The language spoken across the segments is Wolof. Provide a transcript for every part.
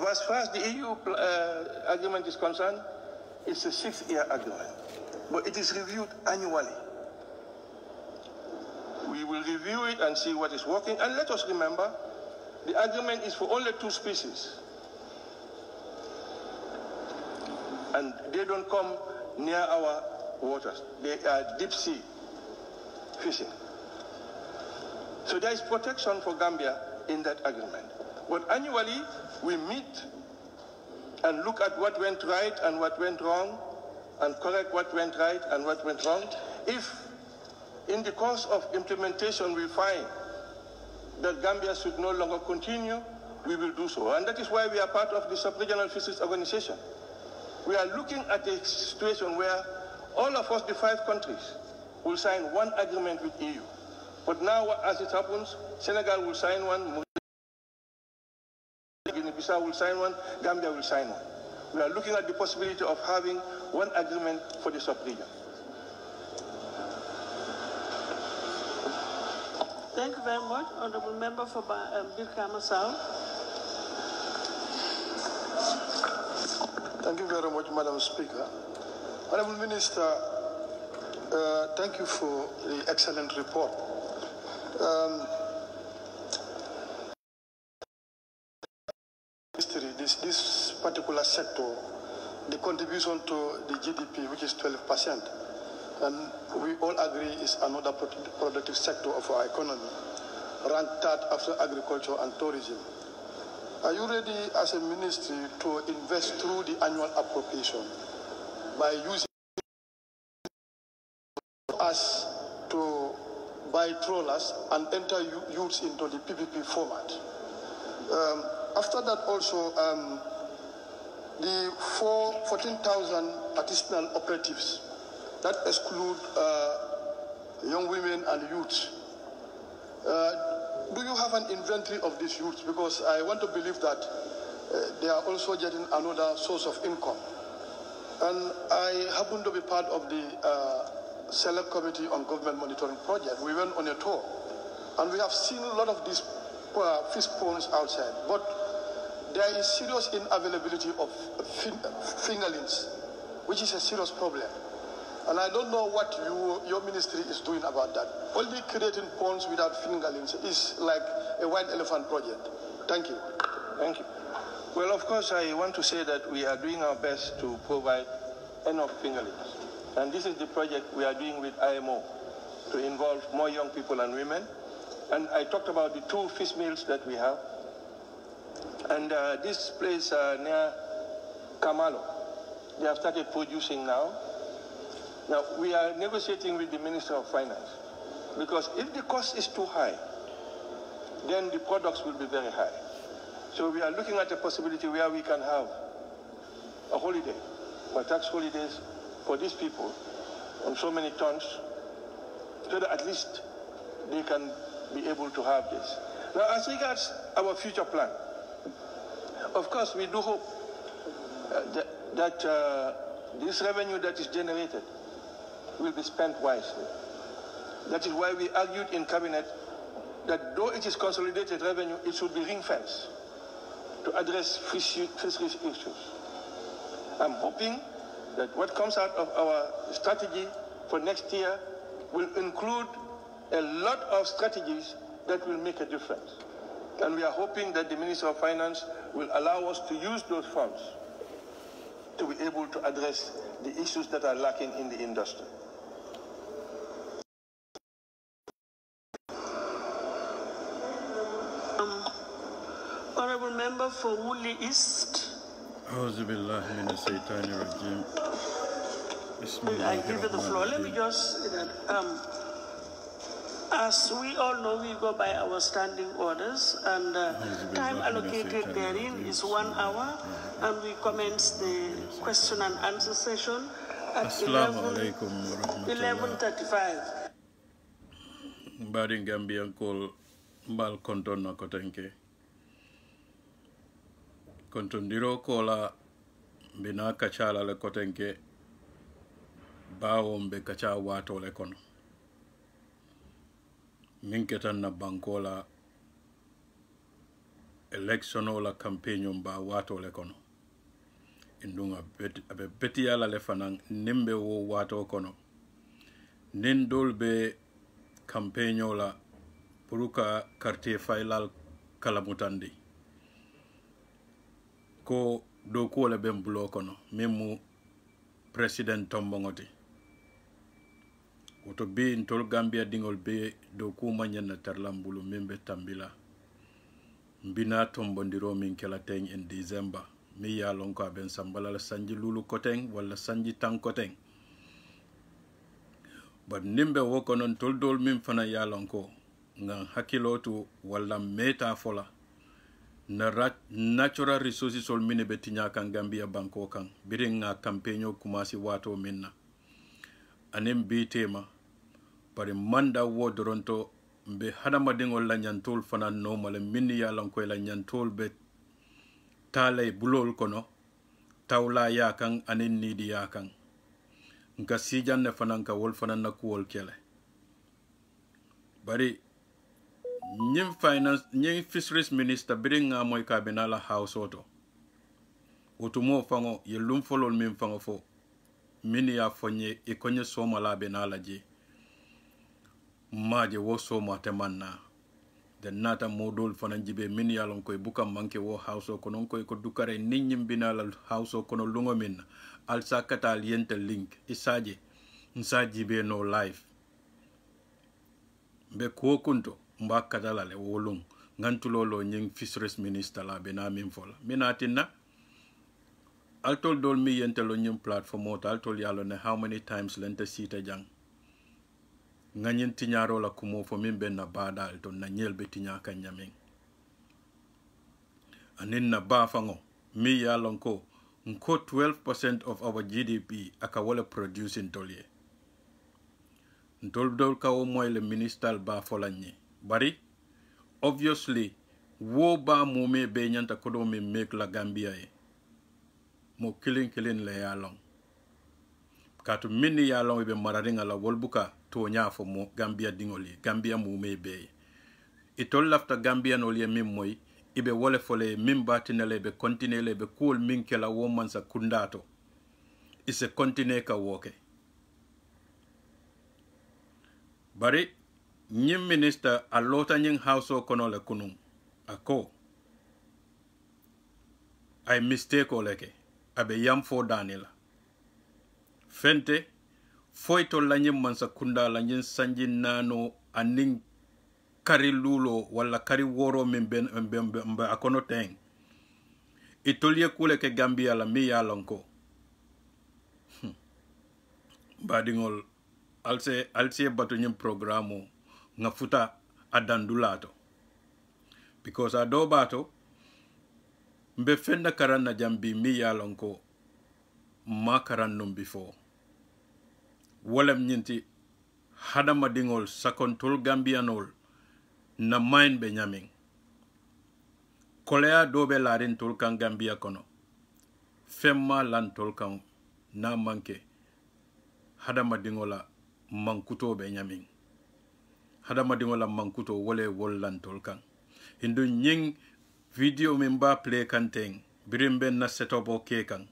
As far as the EU agreement is concerned, it's a 6-year agreement, but it is reviewed annually. We will review it and see what is working. And let us remember, the agreement is for only 2 species. And they don't come near our waters. They are deep sea fishing. So there is protection for Gambia in that agreement. But annually, we meet and look at what went right and what went wrong, and correct what went right and what went wrong. If in the course of implementation we find that Gambia should no longer continue, we will do so. And that is why we are part of the Sub-Regional Fisheries Organization. We are looking at a situation where all of us, the 5 countries, will sign one agreement with EU. But now, as it happens, Senegal will sign one, Guinea-Bissau will sign one, Gambia will sign one. We are looking at the possibility of having one agreement for the sub-region. Thank you very much, Honourable Member for Brikama South. Thank you very much, Madam Speaker. Honourable Minister, thank you for the excellent report. This particular sector, the contribution to the GDP, which is 12%, and we all agree is another productive sector of our economy, ranked 3rd after agriculture and tourism. Are you ready as a ministry to invest through the annual appropriation by using us to buy trawlers and enter youths into the PPP format? After that also, the 14,000 additional operatives that exclude young women and youths. Do you have an inventory of these youths? Because I want to believe that they are also getting another source of income. And I happen to be part of the Select Committee on Government Monitoring Project. We went on a tour, and we have seen a lot of these fish ponds outside. But there is serious unavailability of fingerlings, which is a serious problem. And I don't know what your ministry is doing about that. Only creating ponds without fingerlings is like a white elephant project. Thank you. Thank you. Well, of course, I want to say that we are doing our best to provide enough fingerlings. And this is the project we are doing with IMO to involve more young people and women. And I talked about the 2 fish mills that we have. And this place near Kamalo, they have started producing now. Now, we are negotiating with the Minister of Finance, because if the cost is too high, then the products will be very high. So we are looking at a possibility where we can have a holiday, or tax holidays for these people on so many tons, so that at least they can be able to have this. Now, as regards our future plan, of course, we do hope that this revenue that is generated will be spent wisely. That is why we argued in Cabinet that though it is consolidated revenue, it should be ring-fenced to address fisheries issues. I'm hoping that what comes out of our strategy for next year will include a lot of strategies that will make a difference. And we are hoping that the Minister of Finance will allow us to use those funds to be able to address the issues that are lacking in the industry. Honorable Member for Woolly East. I give you the floor. Let me just say that as we all know, we go by our standing orders, and time allocated therein is 1 hour, and we commence the question and answer session at 11:35. Mbadi Gambian call mbal konton na kotenke. Kontondiro kola bina kachala le kotenke bawo mbe kacha wato le kono. Minketan na bankola election la campaign ba wato le kono indunga abe beti yala le fanan nimbe wo wato kono nin dolbe campaign la puruka quartier failal kala mutandi ko do ko le ben bulo kono memu president tombongoti woto be ntol Gambia dingol be do ko manyana tarlambulu membe tambila mbina tombondiro min kela teng in December mi ya lon ko ben sambala la sanji lulu koteng wala sanji tang koteng but nimbe wo konon tol dol min fana ya lon ko ngan hakilotu wala meta fola na natural resources sol mine be tinya kan Gambia banko kan birin nga campaigno kumasi wato minna anem bi tema pare manda wo doronto be hadama dingol la nyantol fana no mala minni ya lan ko la nyantol be talay bulol kono tawla ya kan anen nidi ya kan nka sijanne fana ka wol fana na ko wol kele bari nyim finance nyim fisheries minister biringa moy ka benala house auto otumo fango yelum folol min fango fo mini ya fonye e konye soma la benala je maje wo soma te manna de nata modol fana jibe mini ya lon koy buka manke wo house ko non koy ko dukare ninyim binala house ko no lungo min al sakata yente link isaje nsaji be no live be ko kunto mbaka dalale wolung ngantulolo nying fisheries minister la bena min fola minatina altol dol mi yentelo nyim platform ota altol yalo ne how many times lente sita jang nganyin tinyaro la kumo fo min benna badal to na nyelbe tinya kan nyamin anin na ba fango mi yalon ko nko 12% of our GDP aka wala producing tolye ntol dol kawo moy le minister ba folanyi bari obviously wo ba mume be nyanta kodo me make la Gambia e mo kilin le yalong katu minni yalong be mararinga la wolbuka to nyafo mo Gambia dingoli Gambia mume be itol lafta Gambia no le mim moy ibe wole fole mim batinele be continue be cool min kela wo man sa kundato ise continue ka woke bari nyim minister a lota nying house o kono le kunum ako ay mistake o leke abe yam fo danila fente foito la nyim mansa kunda la nyin sanji nano aning kari lulo wala kari woro min ben akono teng itolie kule ke Gambia la mi yalonko badingol alse batu nyim programu nga futa adandulato because ado bato mbe fenda karan na jambi mi yalonko ma karan num before wolem nyinti hadama dingol sakontul Gambianol na main be nyamin kolea dobe larin tul kan Gambia kono femma lan tul kan na manke hadama dingola mankuto be nyamin hadama dingola mankuto wole wollan tul kan hindu nying video min ba play kanteng birimbe na setup o kekan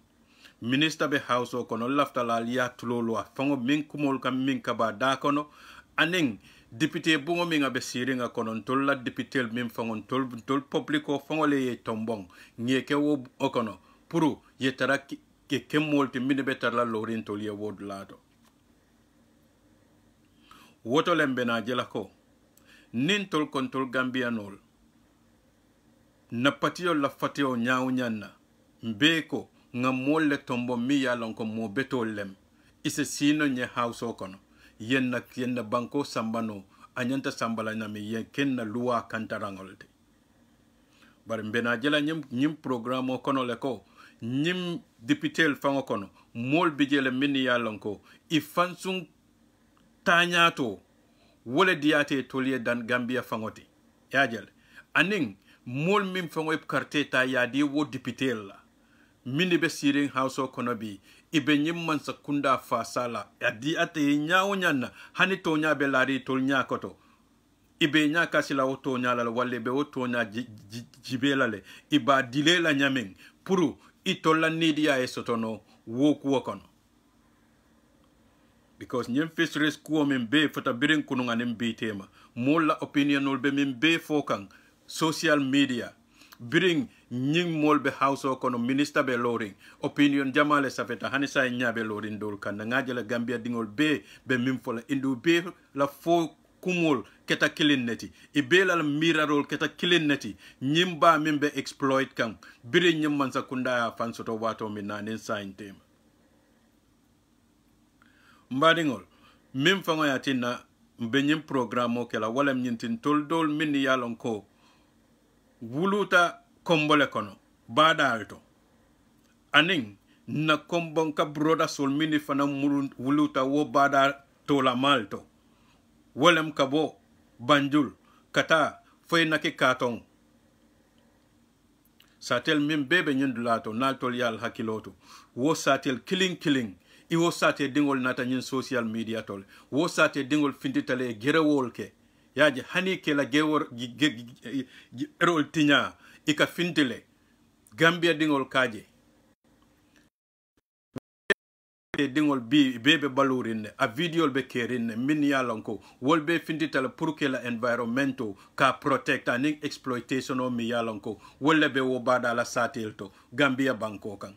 minister be house o kono lafta la liya tulolo fango min kumol kam min kaba da kono aning député bungo mi nga be siringa kono tol la député min fangon tol publico fango le ye tombong ngeke wo okono puru ye tara ke kemolti min be tar la lorin tol ye wod lado woto lembe na jela ko nin tol kontol Gambianol na patio la fatio nyaaw nyanna mbeko nga molle tombo mi yalon ko mo betol lem ise sino nye house o kono yenna banko sambano anyanta sambala na mi yen kenna luwa kantarangolte bar mbena jela nyim programme kono le ko nyim député fango kono mol bijele minni yalon ko ifansung tanyato wole diate tolier dan Gambia fangoti yajel aning mol mim fango carte ta yadi wo député la mini be siring house o kono bi ibe nyimman sakunda fa sala adi ate nyaawo nyanna hani to nya be lari tol nya koto ibe nya kasila oto nya la walle be oto nya jibela le iba dile la nyamen puru itola nidia e sotono woku wakono because nyem fisheries ko min be fota birin kununga nim be tema molla opinion ol be min be fokan social media birin nying mol be house o kono minister be loring opinion jamale safeta hanisa nyabe loring dol kan ngajala Gambia dingol be min fola indu be la fo kumol keta kilin neti ibe la mirarol keta kilin neti nyimba min be exploit kan birin nyim man sakunda fan soto wato min nanin sain tema mbadingol min fango yatina mbenyim programo kela wala nyintin toldol min yalon ko wuluta kombole kono bada alto aning na kombon ka broda sol mini fana wuluta wo bada tola malto wolem kabo banjul kata foy naki katon satel min bebe nyindulato naltol yal hakiloto wo satel killing iwo sate dingol nata nyin social media tol wo sate dingol finditale gerewol ke yaji hani ke la gewor erol tinya ika fintile Gambia dingol kaje dingol bi bebe balurinne a video be kerinne min yalanko wolbe finditale pour que la environmento ka protect and exploitation o mi yalanko wolle be wo bada la satelto Gambia banko kan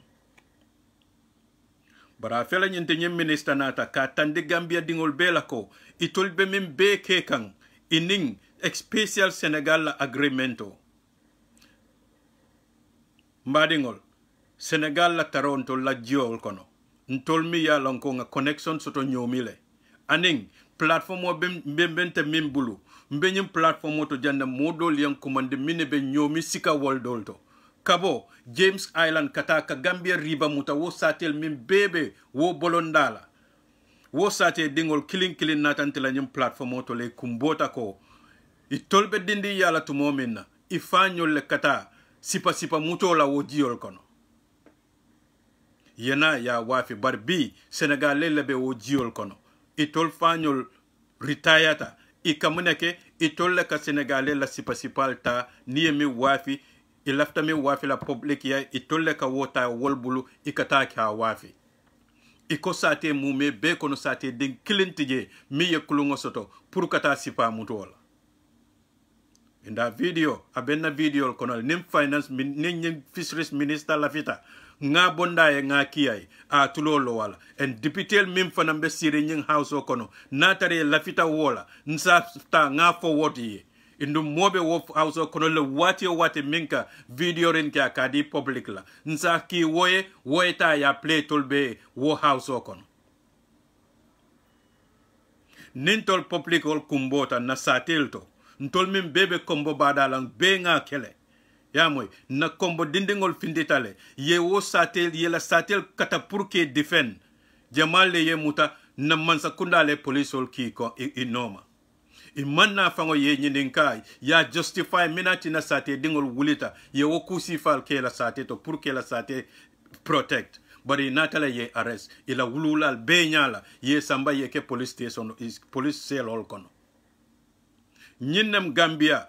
bara fela nyinte nyem minister nata ka tande Gambia dingol bela ko itol be min be ke kan ining special Senegal la agreemento mbadingol Senegal la Toronto la jiol kono ntol mi ya lonko nga connection soto nyomile aning platform o bembente mimbulu mbenyim platform o to janda modol yang commande mine be nyomi sika woldolto kabo James Island kataka Gambia riba muta wo satel min bebe wo bolondala wo sate dingol killing natantela nyim platform o to le kumbota ko itolbe dindi yala tumo minna ifanyol le kata sipa muto la wo jiol kono yena ya wafi barbi Senegal lebe wo jiol kono itol fanyol retayata ikamuneke itol le ka Senegal la sipa ta niemi wafi ilafta mi wafi la public ya itol le ka wota wolbulu ikata ka wafi iko sate mume be kono sate den kilintije mi ye kulungo soto pour kata sipa muto la in that video abenna video kono nim finance nim fisheries minister lafita nga bonda e nga kiyai a tulolo wala en député mim fanambe sire nying house o kono natare lafita wola nsa ta nga forward ye indu mobe wo house o kono le wati minka video ren ka kadi public la nsa ki woye ta ya play tolbe wo house o kono nintol public ol kumbota na satelto ntol min bebe kombo badalang be nga kele ya moy na kombo dindingol finditale ye wo satel ye la satel kata pour que defend jamal le ye muta na mansa kundale polisol ki ko inoma imanna fango ye nyindinkai ya justify minati na sate dingol wulita ye wo kusi fal ke la sate to pour que la sate protect bari natala ye arrest ila wululal be nyala ye samba ye ke police station police cell ol kono nyinem Gambia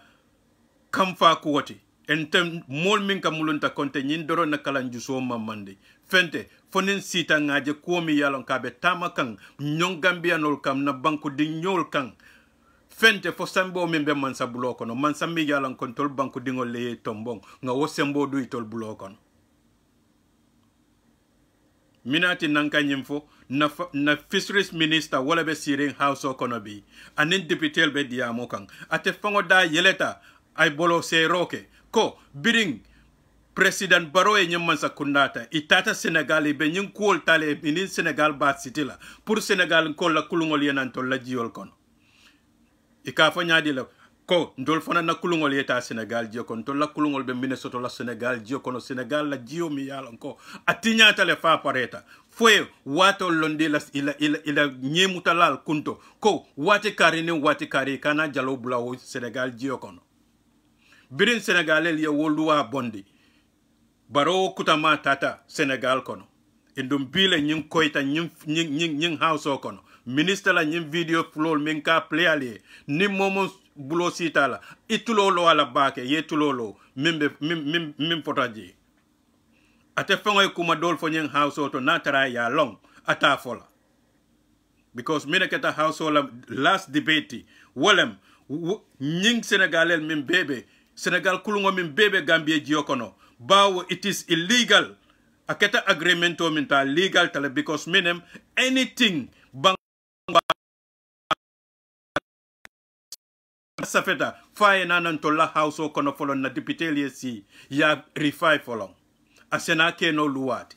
kamfa kuwati entem mol min ka mulunta konte nyin doro na kala njuso mamande fente fonin sita ngaje komi yalon kabe tamakan nyon Gambia nol kam na banku di nyol kan fente fo sambo min be man sa buloko no man sammi yalon kontol banku dingol le tombong nga wo sembo du itol buloko no minati nanka nyimfo na fisheries minister wala be siring house o kono bi anin député be diamo kan ate fango da yeleta ay bolo se roke ko biring president Barrow e nyamman sakundata itata Senegal be nyin kuol tale binin Senegal ba sitila pour Senegal ko la kulungol yenan to la jiol kono ika fa nyaadi la ko ndol fana na kulungol yeta Senegal jio kon to la kulungol be Minnesota la Senegal jio kono Senegal la jio mi yalon ko atinyata le fa pareta fue wato londe la ila nyemutalal kunto ko wate kari kana jalo bula o Senegal jio kono birin Senegal el ya woluwa bondi Barrow kutama tata Senegal kono indum bile nyin koita nyin house o kono minister la nyin video flow min ka play ali ni momo bulo sitala itulolo ala bake ye tulolo mim potaji ate fangoy kuma dol fo nyen house auto natara ya long ata fola because mine keta house auto last debate wolem nying Senegalel min bebe Senegal kulungo min bebe Gambia jiokono bawo it is illegal aketa agreemento min ta legal tale because minem anything bang safeta faye nanan to la house o kono folon na député li si ya rifai folon asena ke no luwat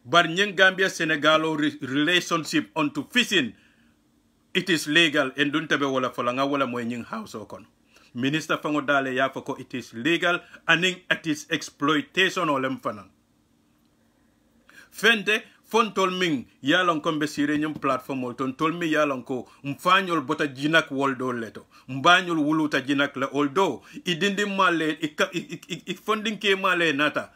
bar nyen Gambia Senegalo relationship onto fishing it is legal en dun tabe wala folanga wala moy nyen house o kono minister fango dale ya fako it is legal and it is exploitation olem fanan fente fon tol min yalon ko be sire nyum platform ton tol mi yalon ko mfanyol bota jinak woldo leto mbanyol wuluta jinak la oldo idindi male ik funding ke male nata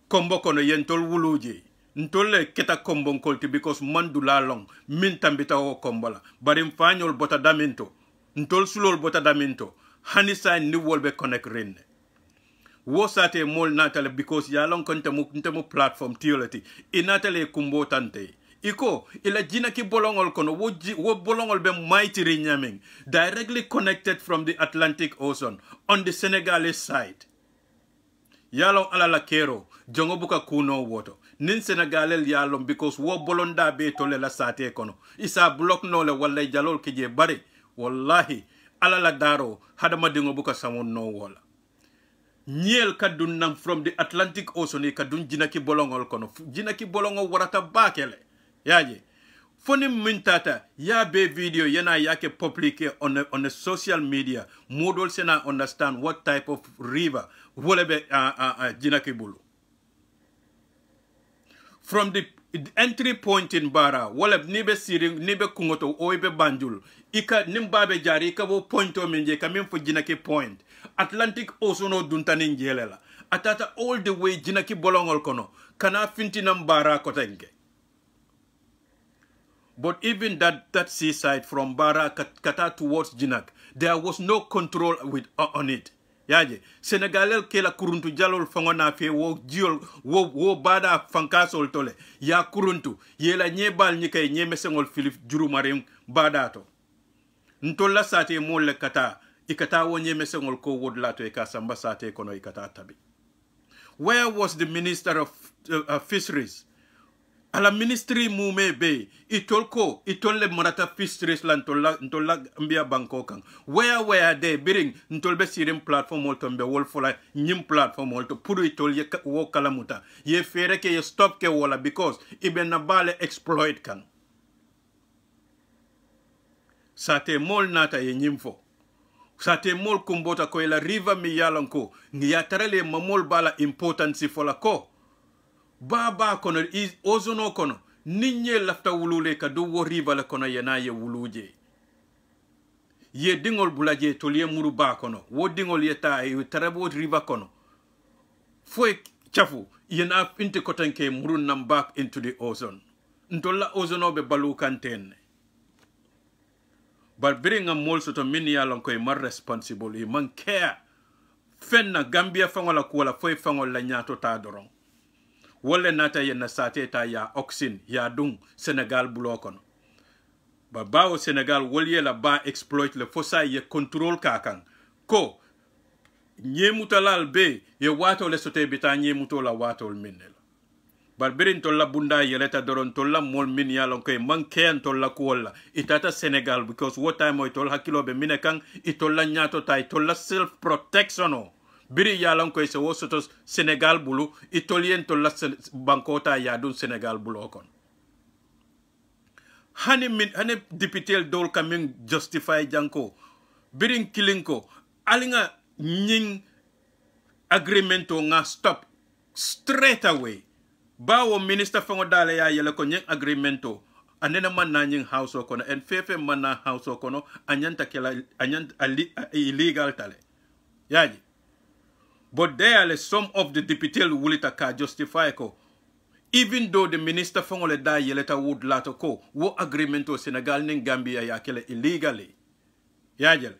kombo kono yen tol wuluje ntole keta kombon kolti because mandula long min tambita o kombola bari mfanyol bota daminto ntol sulol bota daminto hanisa ni wolbe connect renne wo sate mol natale because yalon konta mu platform tiolati inatale kumbo tante iko ila jina ki bolongol kono wo bolongol be maitiri nyaming directly connected from the Atlantic Ocean on the Senegalese side yalon alala kero jongo buka kuno woto nin Senegalel yalon because wo bolonda be tole la sate kono isa block no le walla jalol kije bari wallahi alala daro hadama dingo buka samon no wala Niel kadun nang from the Atlantic Ocean kadun jinaki bolongol kono jinaki bolongo warata bakele yaje foni mintata ya be video yana yake publique on a social media model sena understand what type of river wolebe jinaki bulu from the entry point in Bara woleb nibe siring nibe kungoto oibe banjul ika nimbabe jari ika wo pointo minje kamin fo jinaki point Atlantic Ocean duntani njelela atata all the way jinaki bolongol kono kana fintina Bara kotenge but even that seaside from Bara kata towards Jinak there was no control on it yaje Senegalel kela kuruntu jalol fangona fe wo jiol wo bada fankasol tole ya kuruntu yela nyebal nyikay nyemesengol Philip jurumarim badato ntolla sate molle kata ikata wonye mesengol ko wodlato e kasamba sate kono ikata tabi where was the minister of fisheries ala ministry mume be itolle marata fisheries lan tolla mbia banko kan where they biring ntolbe sirim platform olto be wolfola nyim platform olto puru itol wo kalamuta ye fere ke ye stop ke wala because iben na bale exploit kan sate mol nata ye nyimfo sate mol kumbota ko ila river mi yalanko ngi yatarele mamol bala importance fola ko baba kono ozono kono ninye lafta wulule ka do wo river la kono yana ye wuluje ye dingol bulaje toliye muru ba kono wo dingol yeta e tarabo river kono foi chafu yana inte kotanke muru nam back into the ozone ntolla ozono be balu kantene but bring a mol soto min yalon koy mar responsible man care fenna Gambia fangola kuwala foy fangol la nyato ta doron wala nata yenna sate ta ya oxin ya dung Senegal blokon ba bawo Senegal wolye la ba exploit le fossa ye control kakan ko nyemutalal be ye wato le sote bita nyemuto la wato minel barberin tolla bunda yeleta doron tolla mol min yalon koy man ken tolla kuolla itata Senegal because what time o tol hakilo be minekan itolla nyato tay tolla self protection o biri yalon koy se wosoto Senegal bulu itolien tolla bankota yadun Senegal bulu kon hani député dol kamin justify janko birin kilinko alinga nying agreemento nga stop straight away bawo minister fango dale ya yele ko nyeng agreemento anena man na nyeng house kono en fefe man na house kono anyanta kela illegal tale yaji but there some of the deputy wulita ka justify ko even though the minister fango le da yele ta wood lato ko wo agreemento Senegal ning Gambia ya kele illegally yajel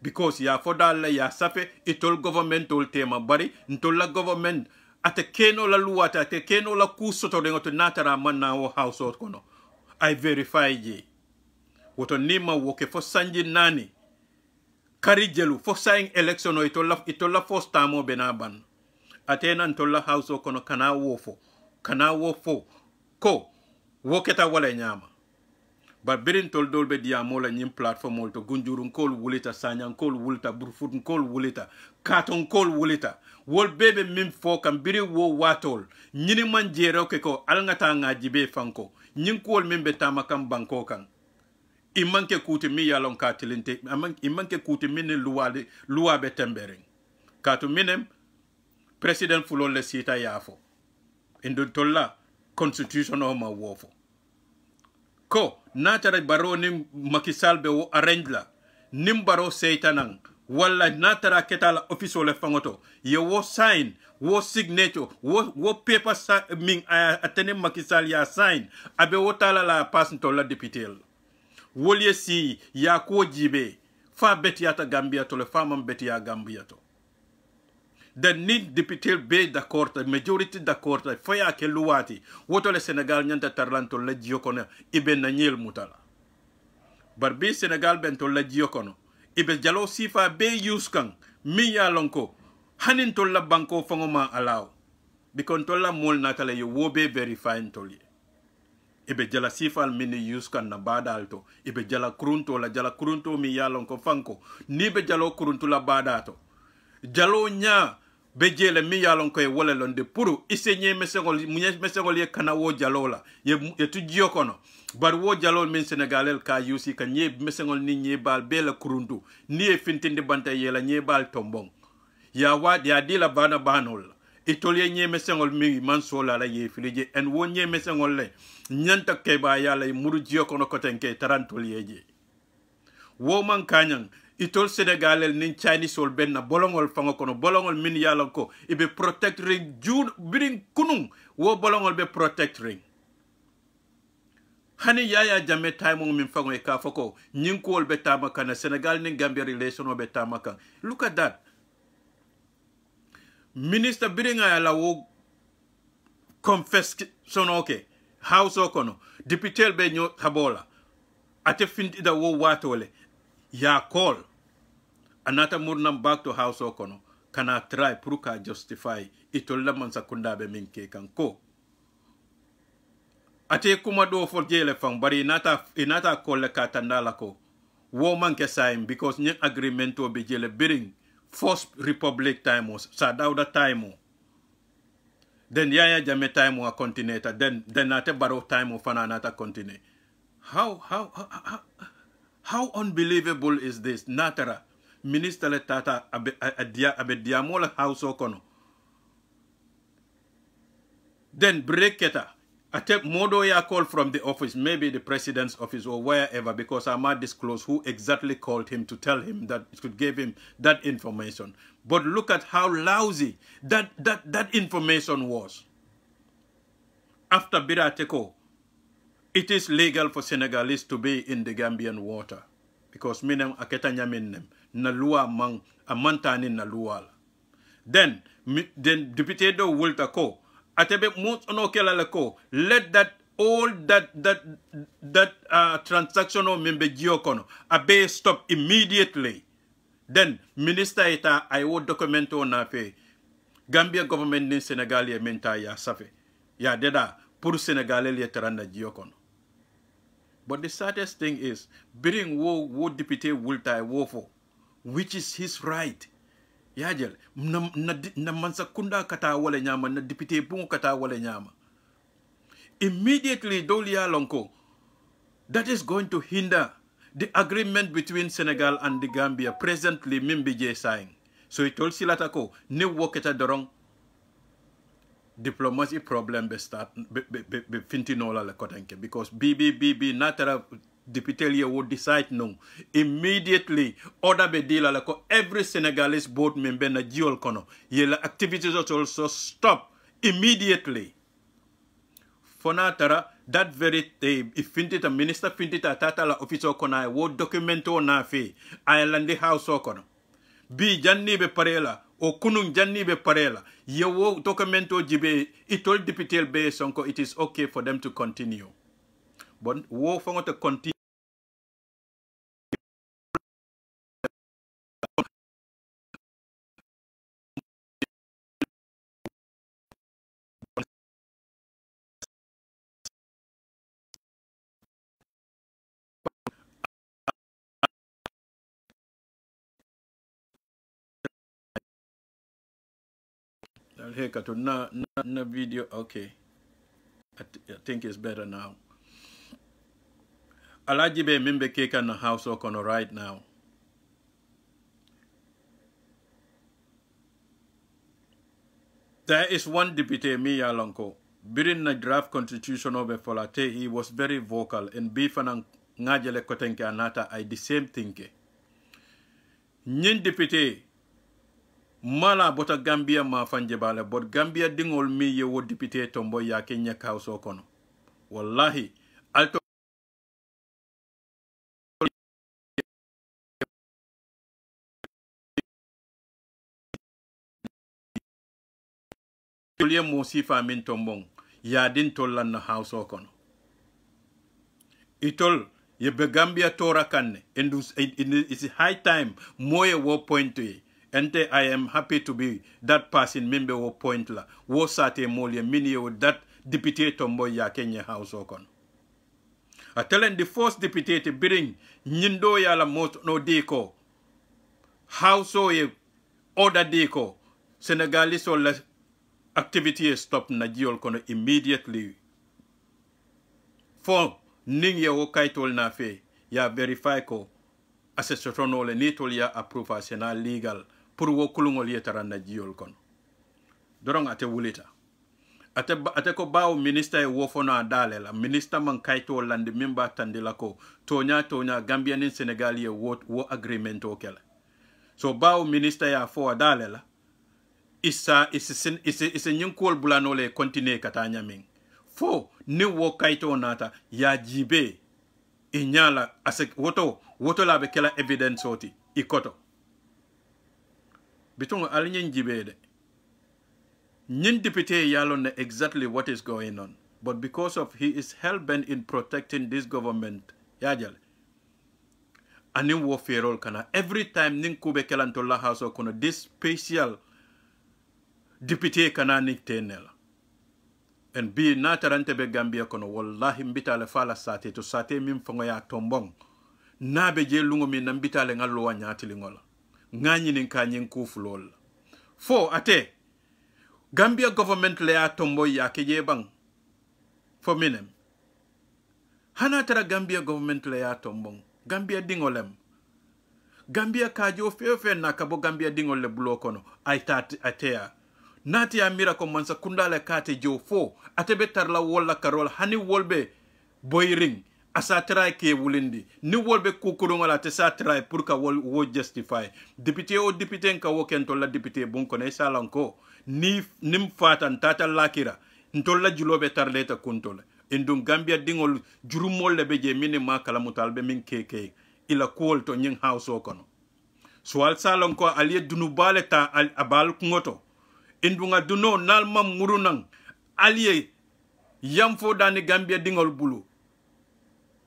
because ya fodal ya safe itol government tol tema bari ntol la government ate keno la luwata ate keno la kusoto de ngoto natara manna wo household kono I verify ye woto nima woke fo sanji nani kari jelu fo saying election o itola first time o benaban atena ntola household kono kana wofo ko woketa wala nyama ba birin tol dolbe diamo la nyim platform to gunjurun kol wulita sanyan kol wulita burfutun kol wulita katon kol wulita wol bebe mim fo kam biri wo watol nyini man jero ke ko alngata ngajibe fanko nyin kol mimbe tamakam banko kan imanke kuti mi yalon katilinte imanke kuti min luwabe tembering katu minem president fulol le sita yafo indo tolla constitution o ma wofo ko natara baro nim makisal be wo arrange la nim baro seytanan wala natara ketala official le fangoto ye wo sign wo signature wo paper min atene makisal ya sign abe wo tala la pass to la député wolye si ya ko jibe fa betiata Gambia to le fama betia Gambia to the need député be d'accord majority d'accord fa ya ke luwati woto le Sénégal nyanta tarlanto la jiokono ibe na nyel mutala barbi Sénégal bento la jiokono ibe jalo sifa be use kan mi ya lonko hanin to la banko fangoma alaw bikon to la mol natala yo wobe verify toli ibe jala sifal mini use kan na badalto ibe jala kurunto mi ya lonko fanko ni be jalo kurunto la badato jalo nya bejele mi yalon koy wala londe puru isenye mesengol ye kana wo jalola ye tu jiokono bar wo jalol min Senegalel ka yusi ka nye mesengol ni nye bal bela kurundu ni e fintinde banta yela nye bal tombong ya wad ya dila bana banol itolye nye mesengol mi mansola la ye filije en wo nye mesengol le nyanta keba yala muru jiokono kotenke tarantolyeje wo man kanyang itol Senegalel nin Chinese sol benna bolongol fango kono bolongol min yalon ko ibe protect ring jud birin kunung wo bolongol be protect ring hani yaya jame time min fango e ka foko nyin ko be tamaka na Senegal nin Gambia relation be tamaka look at that minister biringa yala wo confess sonoke house okono député be nyo habola ate finti da wo watole ya call anata murnam back to house okono kana try pour ka justify itolla man sakunda be minke kanko ate kuma do for jele fang bari inata call ka tandala ko wo man ke sign because ny agreement to be jele biring first republic time was sa dawda time then yaya jame time wa continue then ate baro time fana nata continue how unbelievable is this? Natara, Minister Letata abe diamola house okono. Then breaketa. I take modo ya call from the office, maybe the president's office or wherever, because I might disclose who exactly called him to tell him that it could give him that information. But look at how lousy that information was. After Birateko, it is legal for Senegalese to be in the Gambian water because minem aketa nyamenem na lua mang amantani na luala. Then Deputy Do Wulta ko atebe mot ono kelala ko let that all that transaction o membe giokono abe stop immediately. Then Minister Ita ayo documento na fe Gambia government in Senegal ya menta ya safe ya deda pour Senegal le teranda giokono. But the saddest thing is, biring wo Deputy Wulta wofo, which is his right. Yajel, na mansakunda kata wale nyama, na Deputy bungo kata wale nyama. Immediately, dolia lonko, that is going to hinder the agreement between Senegal and the Gambia, presently Mimbije sign. So it told Silatako, ne woketa dorong, diplomacy problem be start be fintinola la kotenke because BB natara deputy would decide no immediately order be deal la ko every Senegalese board member na jiol kono yela activities also stop immediately. Fonatara that very day if fintita minister fintita tata la office kona wo documento na fe Ireland house kono bi janni be parela o kunun janni be parela ye wo documento jibe itol député be sonko it is okay for them to continue but wo fongo to continue Hey, na video. Okay, I think it's better now. Alajibe mimbe keka na house okono right now. There is one deputy, Miya Lonko. During the draft constitution of Folate, he was very vocal and bifan ngajele kotenke anata I the same thing. Nyin deputy mala bota Gambia ma fanjebale but Gambia dingol mi ye wo député tombo ya Kenya house okono wallahi alto tolye mo sifa min tombong ya din tollan na house okono itol ye be Gambia tora kanne it's high time moye wo point to and I am happy to be that person member wo point la wo sate molie mini wo that deputy tombo ya Kenya house okon a tellen the first deputy to bring nyindo ya la most no deko house o ye order deko Senegalese or less activity stop na jiol kono immediately for ning ye wo kaitol na fe ya verify ko assessor le nitol ya approve sena legal pour wo kulungol yetara na jiol kono dorong ate wulita ate ko bawo minister e wo fono adale la minister man kaito lande mimba tandila ko tonya Gambia nin Senegal ye wo agreement o kala so bawo minister ya fo adale la isa nyinkol bulano le continue katanya ming fo ni wo kaito nata ya jibe inyala asek woto la be kala evidence oti ikoto bitungo alinyen jibede nyin deputy yalon know exactly what is going on but because of he is hell-bent in protecting this government yajal anin wo ferol kana every time nin kube kelanto la house kono this special deputy kana nik tenela and be natarante be Gambia kono wallahi mbitale fala sate to sate mim fongo ya tombong nabe je lungo mi nambitale ngallo wa nyati lingola ngani nin kanyin kufulol fo ate Gambia government le ya tombo ya keje bang fo minem hana tara Gambia government le ya tombong Gambia dingolem Gambia kajo fefe na kabo Gambia dingol le bulo kono atea nati ya mira ko mansa kundale kate jo fo ate betar la wolla karol hani wolbe boyring asa try ke wulindi ni wolbe kukurungola te sa try pour ka wo justify député o député ka wo ken to la député bon ko ne salanko ni nim fatan tata lakira ntolla julobe tarleta kuntole indum Gambia dingol jurumol le beje minima kala mutalbe min keke ila kool to nyin house o kono so al salanko aliye dunubale ta abal ngoto indunga duno nalma murunang aliye yamfo dani Gambia dingol bulu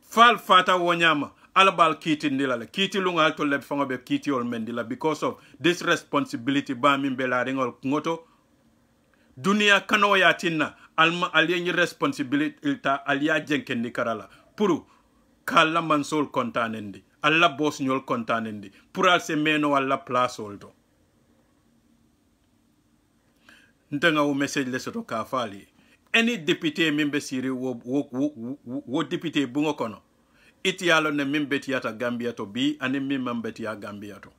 fal fata wonyama alabal kiti ndila kiti lunga alto leb fango be kiti ol mendila because of this responsibility ba min bela ringol ngoto dunia kano ya tinna alma aliye responsibility ta aliya jenkendi karala puru kala mansol kontanendi alla boss nyol kontanendi pura se meno alla place olto ntenga wo message le soto ka fali any député mimbe siri wo député bungo kono iti yalo ne mimbe tiyata Gambia to bi ani mimbe tiya Gambia to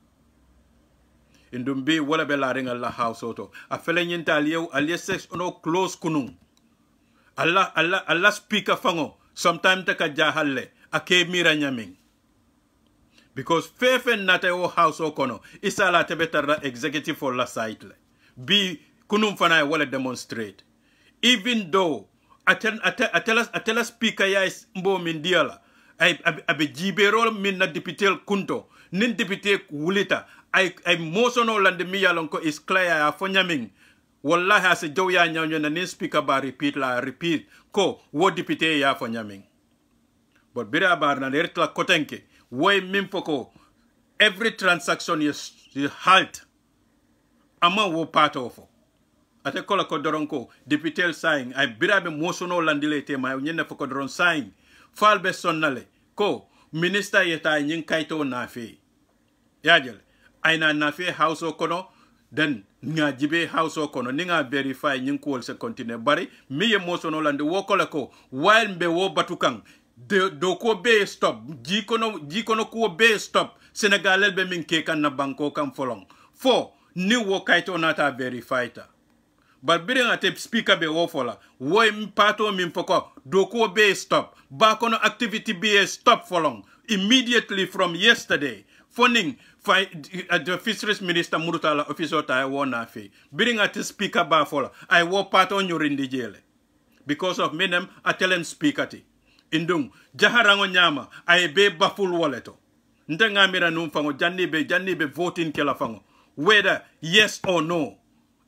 indum bi wala be la ringa la house auto a fele nyinta aliye sex ono close kunung Allah speaker fango sometime taka jahalle ake mira nyaming because fefe nata o house o kono isala tebetara executive for la site le bi kunum fana wala demonstrate even though atela speaker ya mbo min diala abe jibero min na député kunto nin député wulita ay mosono lande mi yalon ko is clear ya fonyamin wallahi ase jaw ya nyawnyo na nin speaker ba repeat ko wo député ya fonyamin but bira bar na lertla kotenke woy min foko every transaction is halt ama wo pato fo ate kola ko doronko député sign ay birabe mosono landile tema nyene foko doron sign falbe sonnale ko minister yeta nyin kayto nafi yajel ayna nafi house o kono den nga jibe house o kono ninga verify nyin ko se continue bari miye mosono lande wo kola ko while mbe wo batukan do ko be stop jikono ko be stop Senegal be min ke kan na banko kam folong fo ni wo kayto nata verify ta but birin ate speaker be wofola woy pato min foko do ko be stop ba kono activity be stop for long immediately from yesterday funding the fisheries minister Murtala officer ta wona fe birin ate speaker ba fola I wo pato nyorindi jele because of menem atelen speaker ti indung jaharango nyama ay be baful woleto ndenga mira num fango janni be voting kela fango whether yes or no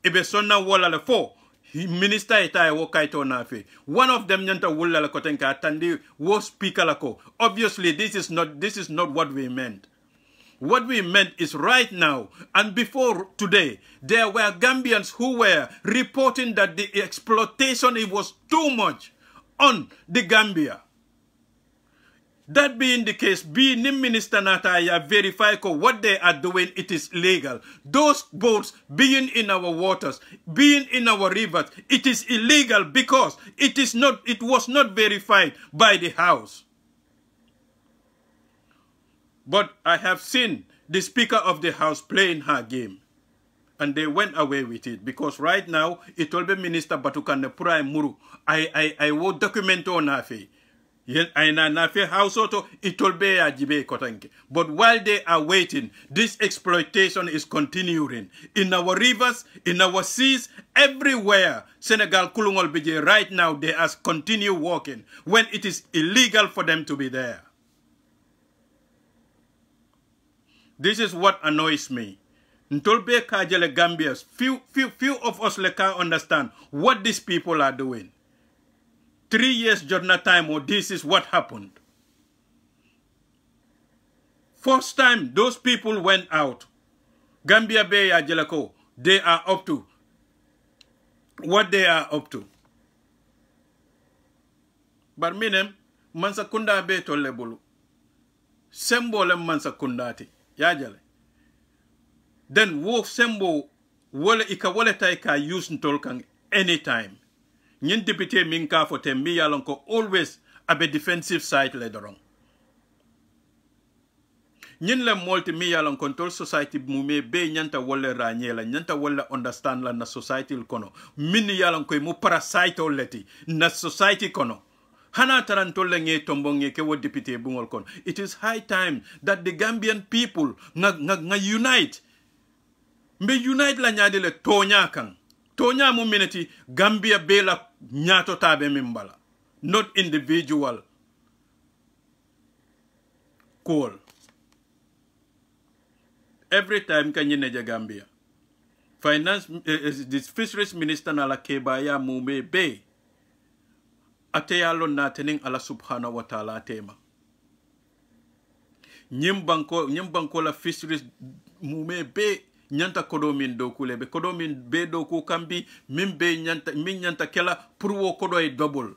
ibe sonna wala le fo minister eta wo kaito na fe one of them nyanta wala la kotenka atandi wo speaker la ko obviously this is not what we meant. What we meant is right now and before today there were Gambians who were reporting that the exploitation it was too much on the Gambia. That being the case, being Minister Nataya verify what they are doing, it is legal. Those boats being in our waters, being in our rivers, it is illegal because it was not verified by the House. But I have seen the Speaker of the House playing her game. And they went away with it because right now, it will be Minister Batukan Pura Muru. I will document on Nafe. But while they are waiting, this exploitation is continuing in our rivers, in our seas, everywhere. Senegal Kulungol Bije right now they are continue working when it is illegal for them to be there. This is what annoys me. Ntolbe Kajele Gambians, few of us can understand what these people are doing. 3 years journal time, or this is what happened. First time those people went out, Gambia Bay Jelako, they are up to what they are up to. But minem, mansakunda be to lebulu. Sembo lem mansakundati. Yajale. Then wo sembo wole ika wole taika use ntolkang anytime. Nyin deputy minka for tembi yalonko always abe defensive side later on. Nyin le multi mi yalon control society mume be nyanta wole ranyela nyanta wole understand la na society kono min yalon ko mu parasite leti na society kono hana tarantolle nge tombonge ke wo deputy bungol kono. It is high time that the Gambian people nga unite mbe unite la nyaade le tonya kan tonya mu minati Gambia be la nyato tabe mimbala, not individual call. Every time can you neja Gambia finance this fisheries minister na la kebaya mume be ateyalo na tening ala subhanahu wa ta'ala tema nyimbanko la fisheries mume be nyanta kodomin dokule be kodomin be doku kambi min nyanta kela pour wo kodo e double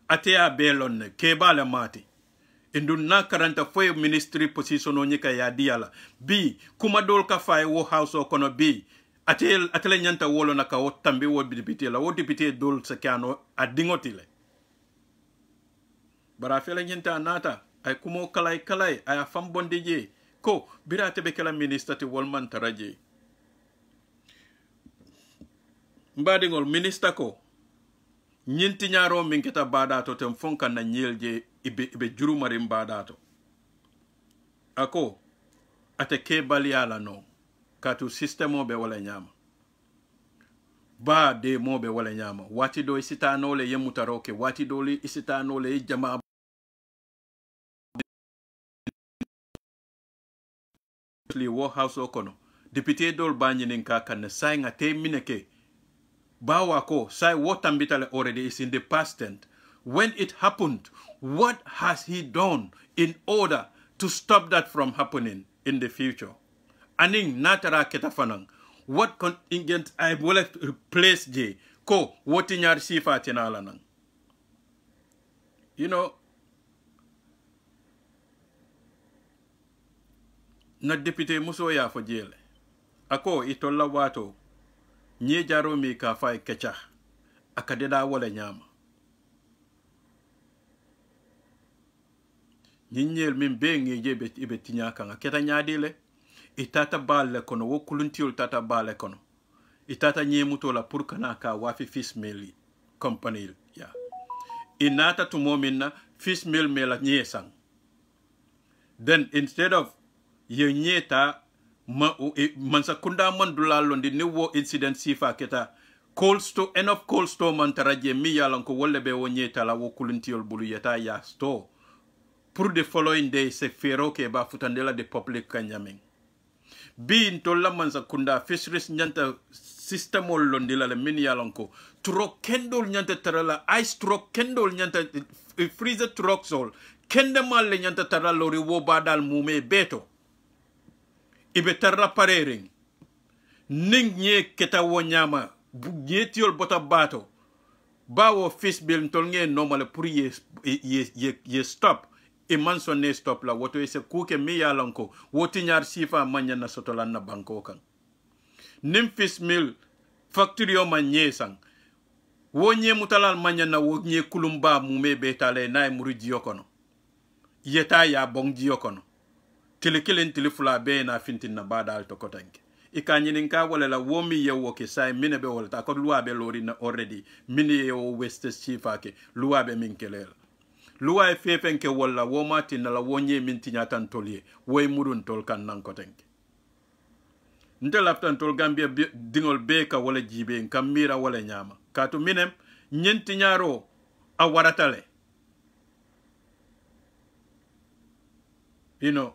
atea belon keba la mati indun na karanta foye ministry position onyika ya diala bi kuma dol ka fay wo house o kono bi atele nyanta wolo na ka wotambe wo député la wo député dol sa kano adingotile bara fela nyanta nata ay kumo kalay ay fam bondije ko birate be kala ministre te wolman taraje mbadingol minister ko nyinti nyaro min keta badato tem fonka na nyelje ibe jurumari mbadato ako ate ke baliala no katu systemo be wala nyama ba de mobe wala nyama wati do isita no le yemutaroke wati do li isita no le jama li wo house okono député dol banyinin ka kan sai nga te mineke ba wako sai wo tambitale already is in the past tense. When it happened, what has he done in order to stop that from happening in the future? Aning natara ketafanang. What contingent I will replace J. Ko, what in your sifa tinalanang? You know, na deputy muso ya for jail. Ako itola wato, nye jaro mi ka fay kecha, akadeda wala nyama. Nyinyel min be ngeje bet ibe tinyaka nga keta nyadile itata balle kono wo kuluntiol tata balle kono itata nyemuto la pour kana ka wafi fis meli company ya inata to momina fis mel mela nyesang then instead of ye nyeta mansa kunda mandula londi ni wo incident sifa keta cold store enough cold store man taraje mi yalan ko wolle be wo nyeta la wo kuluntiol bulu yeta ya store pour the following day se fero ke ba futandela de public kanyaming bi intola mansa kunda fisheries nyanta system ol londila le min yalanko tro kendol nyanta tarala ice truck kendol nyanta freezer truck sol kende mal le nyanta tarala lori wo badal mume beto ibe tarra parering ning nye keta wo nyama nyetiol bota bato bawo fish bill ntol nge normal pour ye stop e manson ne stop la woto ese kuke mi yalanko woti nyar sifa manya na sotolan na banko kan nim fish mill factory o manye sang wonye mutalal manya na wonye kulumba mume betale na muriji yokono yeta ya bongji yokono telekilen telefula be na fintin na badal to kotanke ikanyinin ka wala la womi yewo ke sai minebe wala ta ko luabe lori na already mini yewo west sifa ke luabe minkelela luwa e fefenke wala woma tina la wonye minti nyatan tolie woy murun tol kan nan ko tenke nte laftan tol Gambia dingol beka wala jibe kamira wala nyama katu minem nyenti nyaro a waratale you know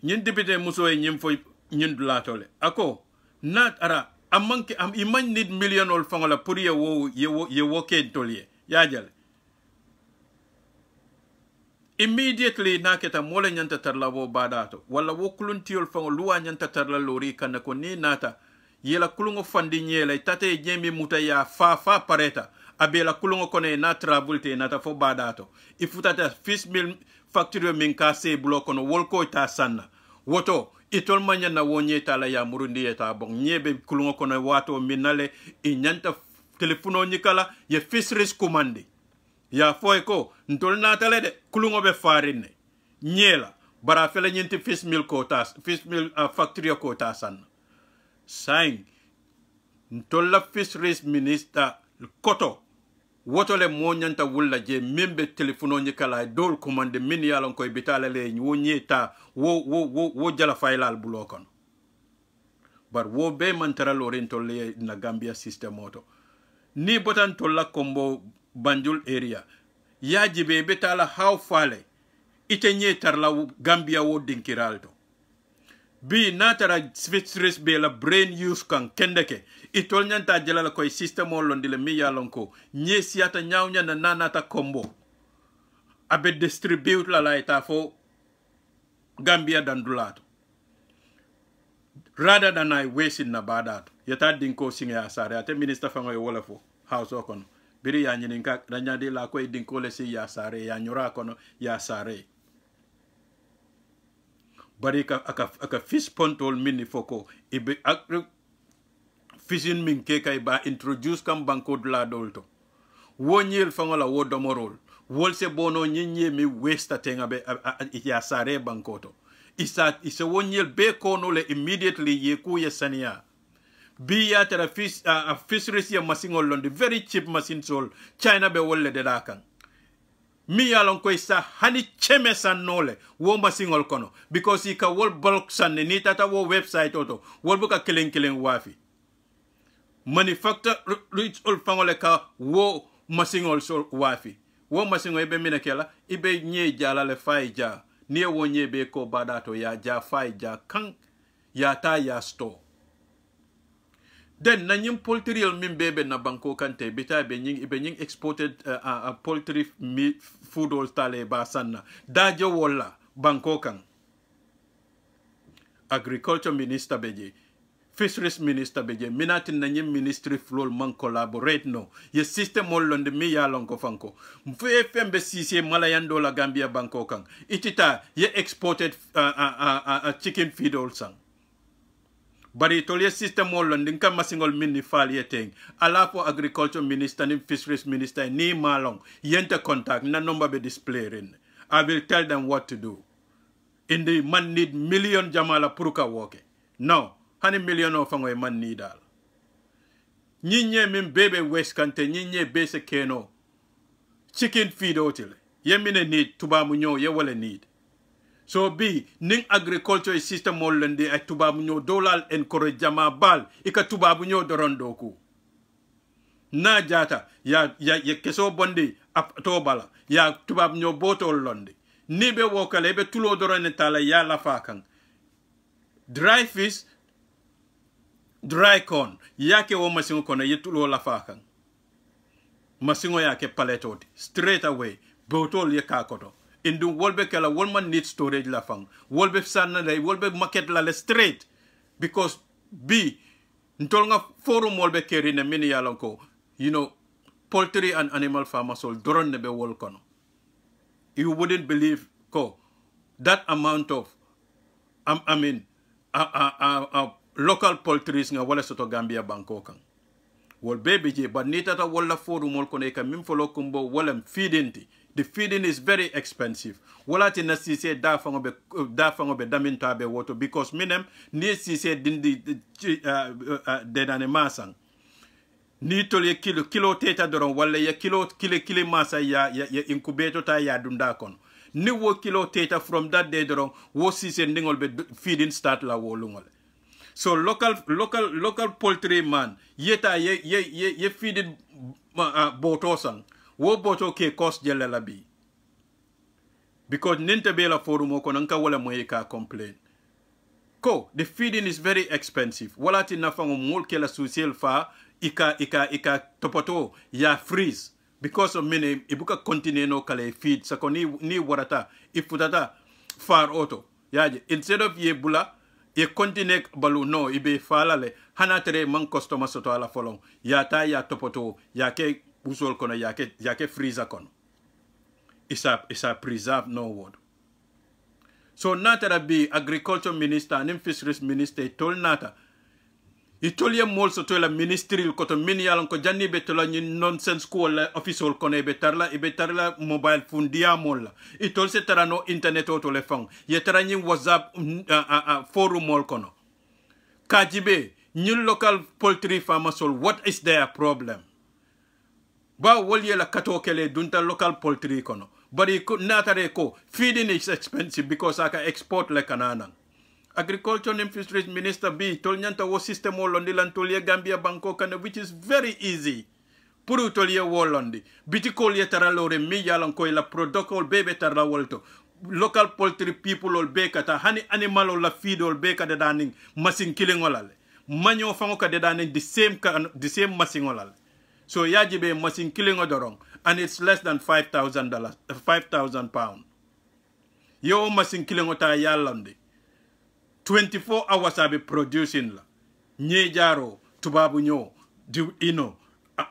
nyen dibite muso e nyim foy nyen dulatole ako nat ara amanke am iman need million ol fangola pour ye wo ke tolie yajale immediately naketa mola nyanta tarla wo badato wala wo kuluntiol fango luwa nyanta tarla lori kana ko ni nata yela kulungo fandi nyela tate jemi muta ya fa pareta abela kulungo kone na travelte nata fo badato ifutata fish mill factory min ka se bloko no wolko ta sanna woto itol manya na wonye tala ya murundi eta bon nyebe kulungo kone wato minale nyanta telefono nyikala ye fisheries commande ya foy ko ntol natale de kulungo be farine nyela bara fele nyenti fish mill factory ko ta san sain ntol la fisheries minister koto woto le mo nyanta wulla je membe telefono nyikala dol commande min yalon koy bitale le wo nyeta wo jala faylal bulokon bar wo be mantara lorentol le na Gambia system moto ni botan tolla kombo Banjul area yajibe betala how fale ite nye tarla Gambia wo dinkiralto bi natara switches be la brain use kan kendeke itol nyanta jelala koy system on londile mi yalonko nye siata nyawnya na nanata kombo abe distribute la laita fo Gambia dandulato rather than I waste in na badato yata dinko singe asare ate minister fango wala fo house okono biri ya nyininka ranyadi la ko dinko le si ya sare ya nyura kono ya sare bari aka fish pontol mini foko ibe fishing min ke kay ba introduce kam banko de la dolto wonyel fangola wo domorol wolse bono nyinye mi westa tenga be ya sare bankoto isa wonyel be kono le immediately ye ku ye sania bi ya tera fisheries ya masingol londi very cheap machine sol China be wolle de dakan mi yalon koy sa hani cheme san nole wo masingol kono because ika wol bulk san ni tata wo website oto wol buka killing wafi manufacture rich ol fangole ka wo masingol sol wafi wo masingo ebe minakela ibe nye jala le fai ja nie wo nye be ko badato ya ja fai ja kan ya ta ya store then na nyim poultry min bebe na banko kante bita be nying exported poultry meat food all tale ba sanna dajo wala banko kan agriculture minister beje fisheries minister beje minatin na nyim ministry flol man collaborate no ye system all on the mi ya lon ko fanko mfe fembe sisi malayando la Gambia banko kan itita ye exported chicken feed all sang bari tolye system all on dinka masingol minni fal yeteng ala for agriculture minister ni fisheries minister ni malong yente contact na number be displaying. I will tell them what to do. In the man need million jamala puruka woke. No, 100 million of a man need all. Nyinye min bebe west kante nyinye base keno. Chicken feed otile. Ye mine need tuba munyo ye wale need. So B, ning agriculture system molende ay tuba munyo dolal encourage jama bal ika tuba munyo dorondoku. Na jata ya keso bondi ap tobala ya tuba munyo botol londi. Nibe wokale ebe tulo dorone tala ya la fakan. Dry fish, dry corn. Yake wo masingo kono ye tulo la fakan. Masingo yake paletoti. Straight away. Botol ye kakoto. Indu wolbe kala wolman need storage la fang. Wolbe sanna lay wolbe market la le straight. Because B ntolnga forum wolbe keri na mini yalonko. You know, poultry and animal farmers all doron nebe wol kono. You wouldn't believe that amount of local poultry nga wala soto Gambia banko kan. Wol baby je but nitata wala forum wol kono ka mim folo kumbo wala feeding. The feeding is very expensive. Wala ti na sise da fango be daminta be woto because minem ni sise dindi dedane masang. Ni tol kilo teta doron wala ya kilo masa ya incubator ta ya dunda kono. Ni wo kilo teta from that day doron wo sise ndingol be feeding start la wo lungol. So local poultry man yeta ye feeding boto sang wo boto ke cost jelle la bi because ninte be la forum ko nanka wala moy ka complain the feeding is very expensive wala ti na fango mol ke la social fa ika topoto ya freeze because of many ibuka continue no kale feed sa ko ni warata ifutata far auto yaje instead of ye bula ye continue balu no ibe falale hanatere man customer soto ala folon ya ta ya topoto ya ke usol kono yake freezer kono. It's a preserve no word. So nata be agriculture minister and fisheries minister told nata. He told ye mol so to la ministry koto mini yalon ko janni be to la nonsense ko la official kono ibe tarla mobile phone dia molla. He told se tarano internet auto le fang. Ye tarani WhatsApp forum mol kono. Kajibe new local poultry farmers what is their problem? Ba wolye la katokele dunta local poultry kono. But natare ko feeding is expensive because aka export le kanana. Agriculture and Fisheries Minister B tol nyanta wo system wolondi lan tolye Gambia banko kana which is very easy. Puru tolye wolondi. Biti kolye taralore mi yalan ko la protocol bebe tarla wolto. Local poultry people ol bekata hani animal ol la feed ol bekata daning masin killing olale. Manyo fango ka daning the same masin olale. So yajibe machine killing odorong and it's less than $5,000 pounds. Yo machine killing ota yalande. 24 hours abe producing la. Nye jaro tubabu nyo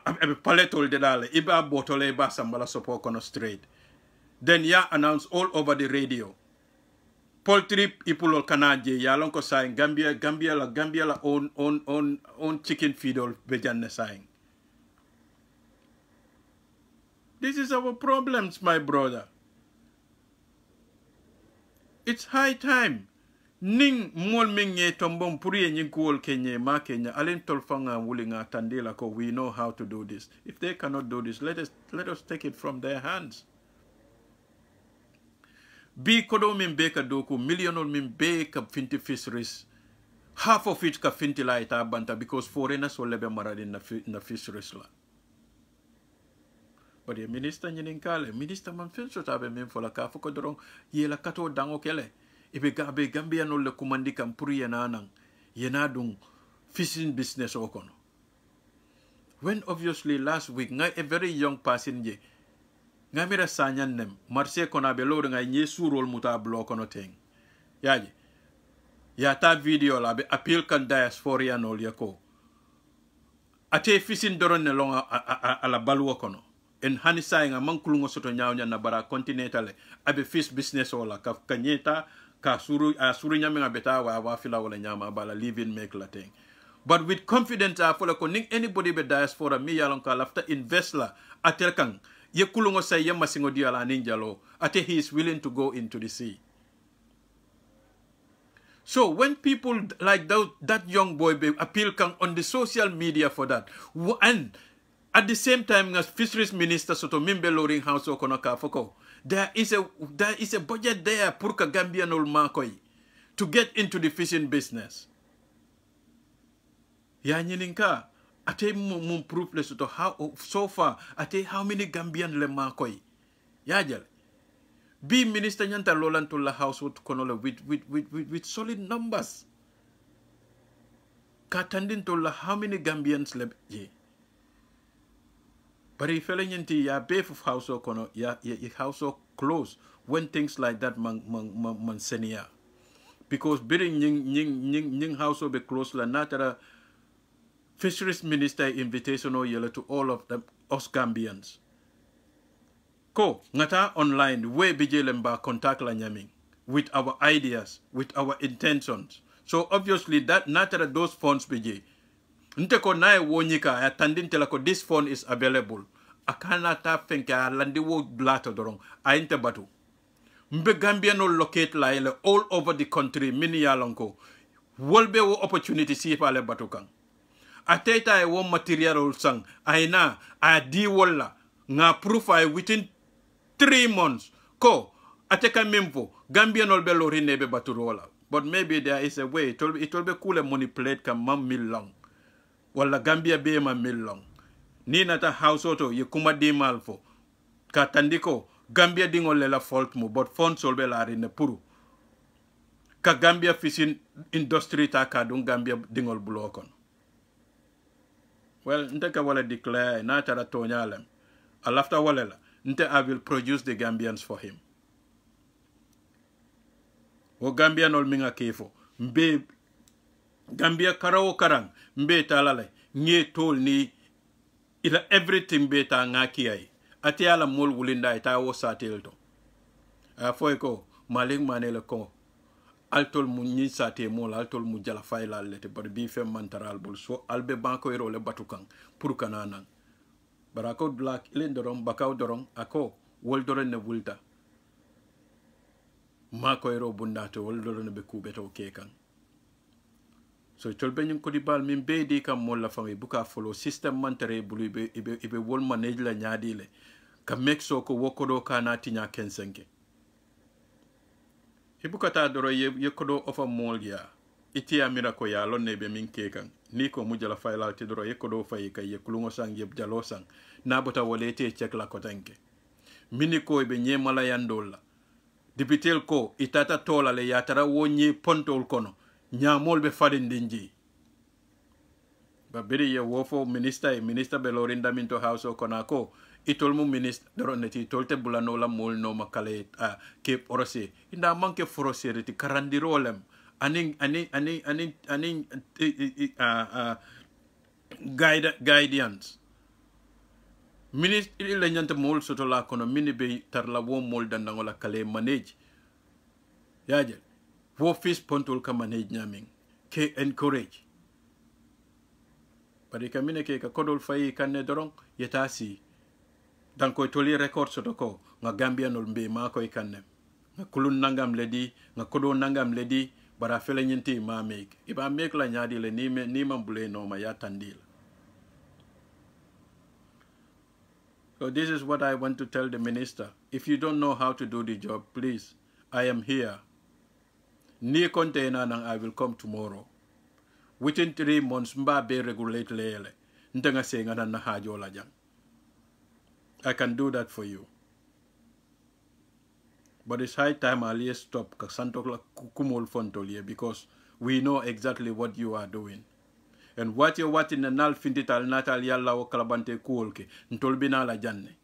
abe paletol de dale iba botole iba sambala sopo kono straight. Then ya announce all over the radio. Poultry people ol kanaje yalon ko saying Gambia la own chicken feed ol bejanne saying. This is our problems, my brother. It's high time. Ning mol minge tombom puri nying kuol Kenya ma Kenya alin tolfanga wulinga tandila ko we know how to do this. If they cannot do this, let us take it from their hands. Bi kodo min beka doku millionol min beka finti fisheries half of it ka fintila ita banta because foreigners will lebe maradi na fisheries la. But the minister nyininkale, minister man finso tabe men fola ka foko dorong yela kato dango kele. Ibe gabe Gambia no le kumandi kam puri yenanang yenadung fishing business okono. When obviously last week ngai a very young person je ngai mira sanyan nem marse kona be lo ngai nye surol muta blokono teng. Yaji. Ya ta video la be appeal kan diaspora no yako. Ate fishing doron ne longa ala balu okono. En hani sayinga mankulungo soto nyawnya na bara continentale abe fish business wala ka kanyeta ka suru nyamenga beta wa fila wala nyama bala living make la thing. But with confidence I follow ko ning anybody be diaspora mi yalon ka lafta invest la atel kang ye kulungo say ye masingo di ala ninja lo ate he is willing to go into the sea. So when people like that young boy be appeal kang on the social media for that and at the same time, as fisheries minister soto mimbe loring house okonoka foko, there is a budget there pour ka Gambian ol makoi to get into the fishing business. Ya nyininka ate mum proof le soto how so far ate how many Gambian le makoi. Ya jel. Be minister nyanta lolan to la house konola with solid numbers. Katandin to la how many Gambians le ye. But if you ya beef of house or kono ya house or close when things like that man senia. Because bidding ning house be close la natara fisheries minister invitation or yellow to all of them us Gambians. Ko ngata online we bijelemba contact la nyaming with our ideas, with our intentions. So obviously that natara those funds bije. Nteko nae wonyika ya tandintela ko this phone is available. Akana ta fenka landi wo blato dorong. Ainte batu. Mbe Gambia no locate la ele all over the country mini yalonko. Wolbe wo opportunity si pale batu kang. Ateta e wo material sang. Aina a di wala nga proof ay within 3 months. Ko ateka mempo Gambia no be lori nebe batu rola. But maybe there is a way. It will be cool and manipulate kam mam mil long. Wala Gambia be ma millong. Ni nata house auto ye kuma di malfo. Katandiko Gambia dingol lela fault mo but fond solbe la rine puru. Ka Gambia fishing industry ta kadung Gambia dingol blokon. Well, nte ka wala declare na tara tonyalem. Alafta walela nte I will produce the Gambians for him. O Gambia nol minga kefo. Mbe Gambia karawo karang mbe talale nye tol ni ila everything beta ngaki ay ati ala mol wulinda ita wo satelto foy ko maling manele ko altol mu nyi sate mol altol mu jala fayla lete bar bi fem mantaral bol so albe banko ero le batukan pour kanana barako black ilendorom bakaw dorom ako wol doron ne wulta mako ero bundato wol doron be kubeto kekan. So tolbenyum kodibal min be di kam molla fami buka follow system mantere bulu ibe wol manage la nyaadi le ka make so ko wokodo kana tinya kensenke ibuka ta doro ye kodo ofa mol ya iti amira ko ya lonne be min kekan ni ko mujala fayla ti doro ye kodo fay kay ye kulungo sang ye jalo sang na bota wolete check la ko tanke mini ko be nyemala yandola dibitel ko itata tola le yatara wonyi pontol kono nyamol be fadin dinji ba biri ye wofo minister be lorinda minto house o konako itol mu minister doroneti tolte bulano la mol no makale ke orose inda manke foroseriti karandirolem aning guidance ministre le nyanta mol soto la kono mini be tarla wo mol dandangola kale manage yaje wo fish pontol ka manage nyaming ke encourage pari kamine ke ka kodol fayi kanne dorong yetasi dan koy toli record soto ko nga Gambia nol mbe ma koy kanne nga kulun nangam ledi nga kodo nangam ledi bara fele nyinti ma make iba make la nyaadi le ni mambule no ma ya tandil. So this is what I want to tell the minister. If you don't know how to do the job, please, I am here. Ni container and I will come tomorrow. within 3 months mba be regulate lele ntenga senga na hajo la jang. I can do that for you. But it's high time I'll stop Santok Kumul Fontolie because we know exactly what you are doing. And what you're watching in Nal Fintital Natalia Lao Kalabante Kulke, Ntolbina la Janne.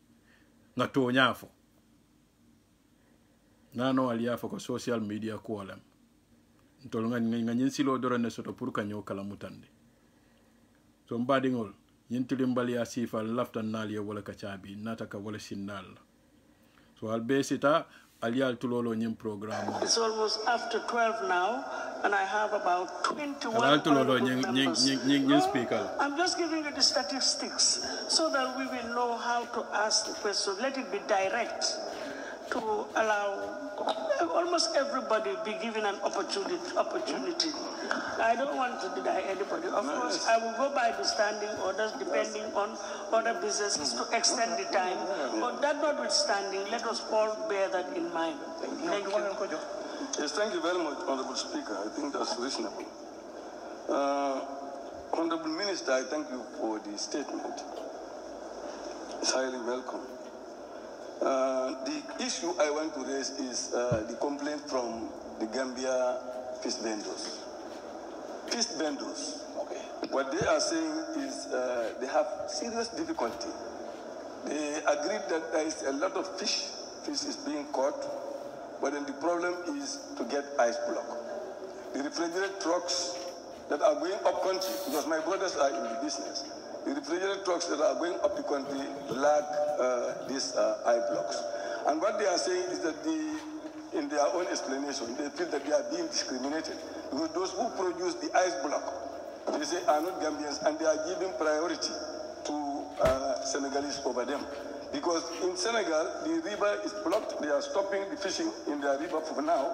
Nato Nyafo. Nano Aliafo social media kualem. Ntolunga Nyansilo Dorane Soto Purkanyo Kalamutande. So mbading all, Yintilimbali Asifa left and Nalia Wala Kachabi, Nataka Wala Sinal. So I'll base it up. Program. It's almost after 12 now, and I have about 21 members. I'm just giving you the statistics so that we will know how to ask the question. Let it be direct to allow almost everybody be given an opportunity. I don't want to deny anybody. Of course, I will go by the standing orders depending on other businesses to extend the time. But that notwithstanding, let us all bear that in mind. Thank you. Yes, thank you very much, Honorable Speaker. I think that's reasonable. Honorable Minister, I thank you for the statement. It's highly welcome. The issue I want to raise is the complaint from the Gambia fish vendors. Fish vendors, okay. What they are saying is they have serious difficulty. They agreed that there is a lot of fish is being caught, but then the problem is to get ice block. The refrigerated trucks that are going up country, because my brothers are in the business, the refrigerated trucks that are going up the country lack these ice blocks. And what they are saying is that in their own explanation, they feel that they are being discriminated because those who produce the ice block, they say are not Gambians, and they are giving priority to Senegalese over them. Because in Senegal, the river is blocked. They are stopping the fishing in their river for now,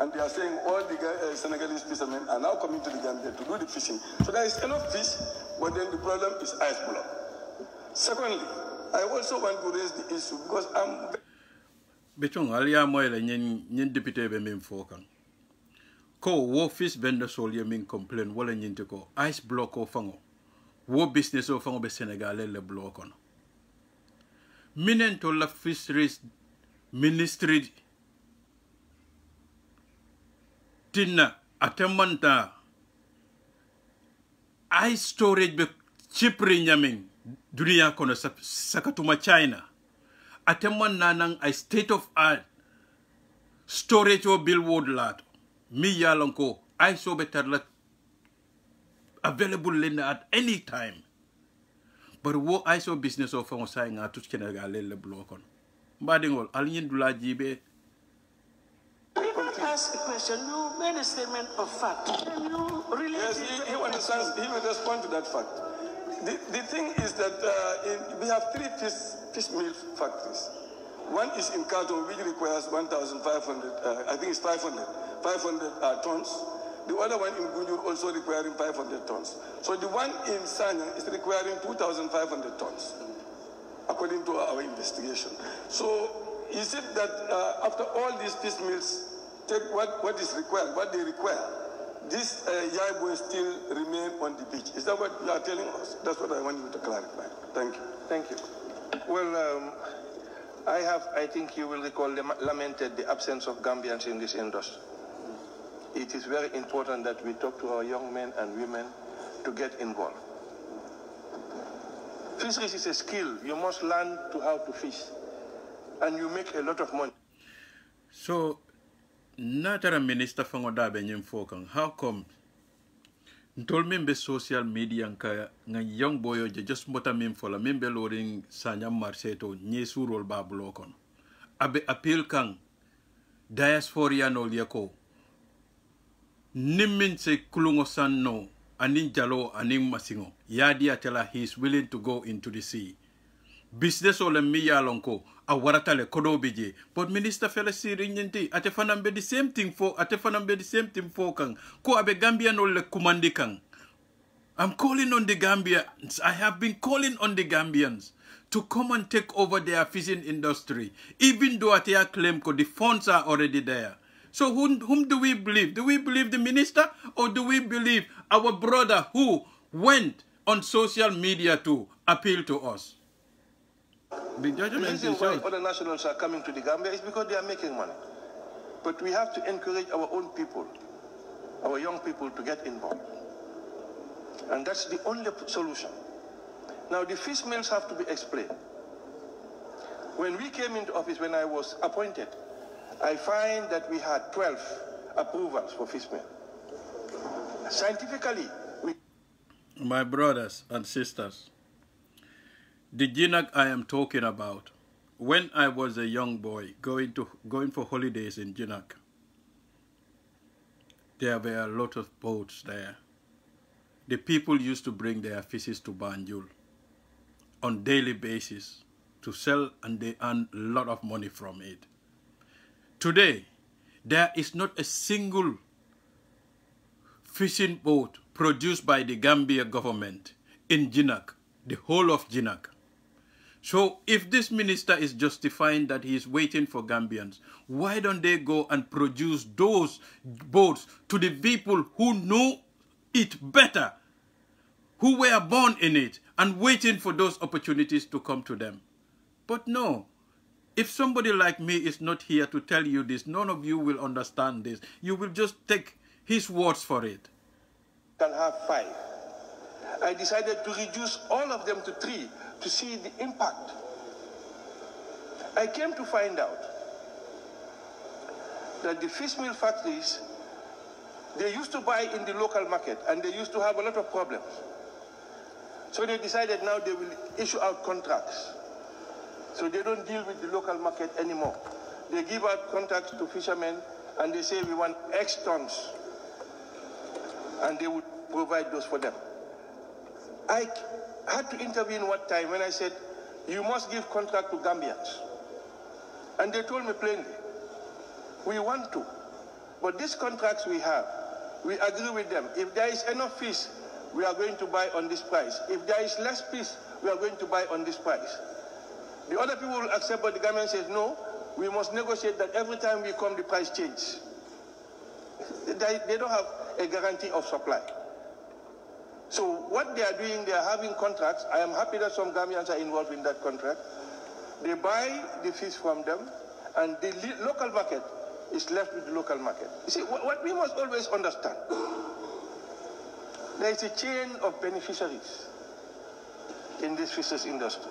and they are saying all the Senegalese fishermen are now coming to the Gambia to do the fishing. So there is enough fish, but then the problem is ice block. Secondly, I also want to raise the issue because I'm... Betong alia moyle nyen député be mem fokan. Ko wo fish vendor sol ye min complain wala nyinte ko ice block o fango. Wo business o fango be Senegal le block on. Minen to la fisheries ministry tinna atemanta ice storage be chipri nyaming dunia kono sakatuma China. Ateman nanang a state of art storage o billboard lot mi yalonko I so better let available at any time. But wo I so business of on saying to Senegal le block on. Badingol alin dula jibe. I did ask a question. You made a statement of fact. Can you relate? Yes, he understands. He will respond to that fact. The thing is that we have 3 fish meal factories. One is in Karton, which requires 1,500, I think it's 500 tons. The other one in Gunjur also requiring 500 tons. So the one in Sanyang is requiring 2,500 tons, according to our investigation. So is it that after all these fish mills take what is required, what they require, this yai boy still remain on the beach? Is that what you are telling us? That's what I want you to clarify. Thank you. Thank you. Well, I think you will recall, lamented the absence of Gambians in this industry. It is very important that we talk to our young men and women to get involved. Fisheries is a skill. You must learn how to fish, and you make a lot of money. So, Natara Minister Fangoda Benyem Fokan, how come told me be social media nga young boy just mota mim fola membe loading Sanya Marseto nyesu rol ba blokon abe appeal kang diaspora no liako nimmin se kulungo sanno anin jalo anin masingo yadi atela he is willing to go into the sea business ole mi yalonko a waratale kodo bije but minister fela siri nyenti ate fanambe the same thing for kang ko abe Gambia no le kumandi kang. I'm calling on the Gambians. I have been calling on the Gambians to come and take over their fishing industry, even though at their claim the funds are already there. So whom do we believe? Do we believe the minister, or do we believe our brother who went on social media to appeal to us? The judgment is reason why yours. other nationals are coming to the Gambia is because they are making money. But we have to encourage our own people, our young people, to get involved. And that's the only solution. Now, the fish mills have to be explained. When we came into office, when I was appointed, I find that we had 12 approvals for fish mill. Scientifically, My brothers and sisters, the Jinak I am talking about, when I was a young boy going for holidays in Jinak, there were a lot of boats there. The people used to bring their fishes to Banjul on daily basis to sell, and they earn a lot of money from it. Today, there is not a single fishing boat produced by the Gambia government in Jinak, the whole of Jinak. So if this minister is justifying that he is waiting for Gambians, why don't they go and produce those boats to the people who know it better, who were born in it, and waiting for those opportunities to come to them? But no, if somebody like me is not here to tell you this, none of you will understand this. You will just take his words for it. Can have 5. I decided to reduce all of them to 3 to see the impact. I came to find out that the fish meal factories, they used to buy in the local market, and they used to have a lot of problems. So they decided now they will issue out contracts. So they don't deal with the local market anymore. They give out contracts to fishermen, and they say we want X tons, and they would provide those for them. I had to intervene one time when I said, you must give contract to Gambians. And they told me plainly, we want to, but these contracts we have, we agree with them. If there is enough fish, we are going to buy on this price. If there is less fish, we are going to buy on this price. The other people will accept, but the government says, no, we must negotiate that every time we come, the price changes. They don't have a guarantee of supply. So what they are doing, they are having contracts. I am happy that some Gambians are involved in that contract. They buy the fish from them, and the local market is left with the local market. You see, what we must always understand, there is a chain of beneficiaries in this fisheries industry.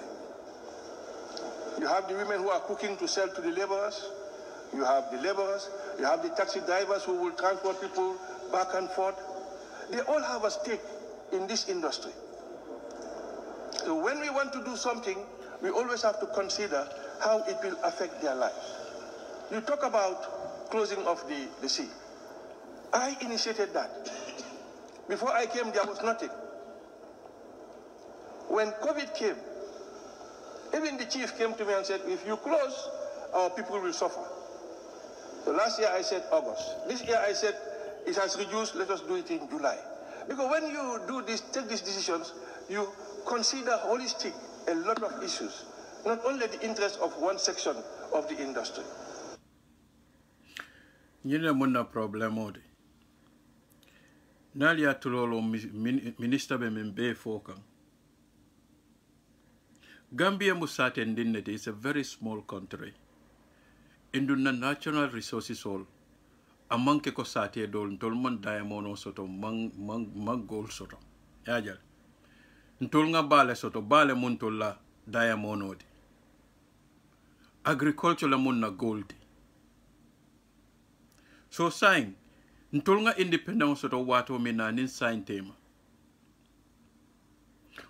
You have the women who are cooking to sell to the laborers. You have the laborers. You have the taxi drivers who will transport people back and forth. They all have a stake in this industry. So when we want to do something, we always have to consider how it will affect their lives. You talk about closing of the sea. I initiated that. Before I came, there was nothing. When COVID came, even the chief came to me and said, if you close, our people will suffer. So last year I said August. This year I said, it has reduced, let us do it in July. Because when you do this, take these decisions, you consider holistic a lot of issues, not only the interest of one section of the industry. You know what problem is? Nalia Tulolo minister be membe fokan. Gambia Musate Ndinete is a very small country. Induna natural resources all. Among ko sate dol tolman diamond soto mang gold soto. Yajal. Ntol nga bale soto bale muntola diamond odi. Agriculture la mun na gold. So sign ntol nga independence soto wato mina nin sign tema.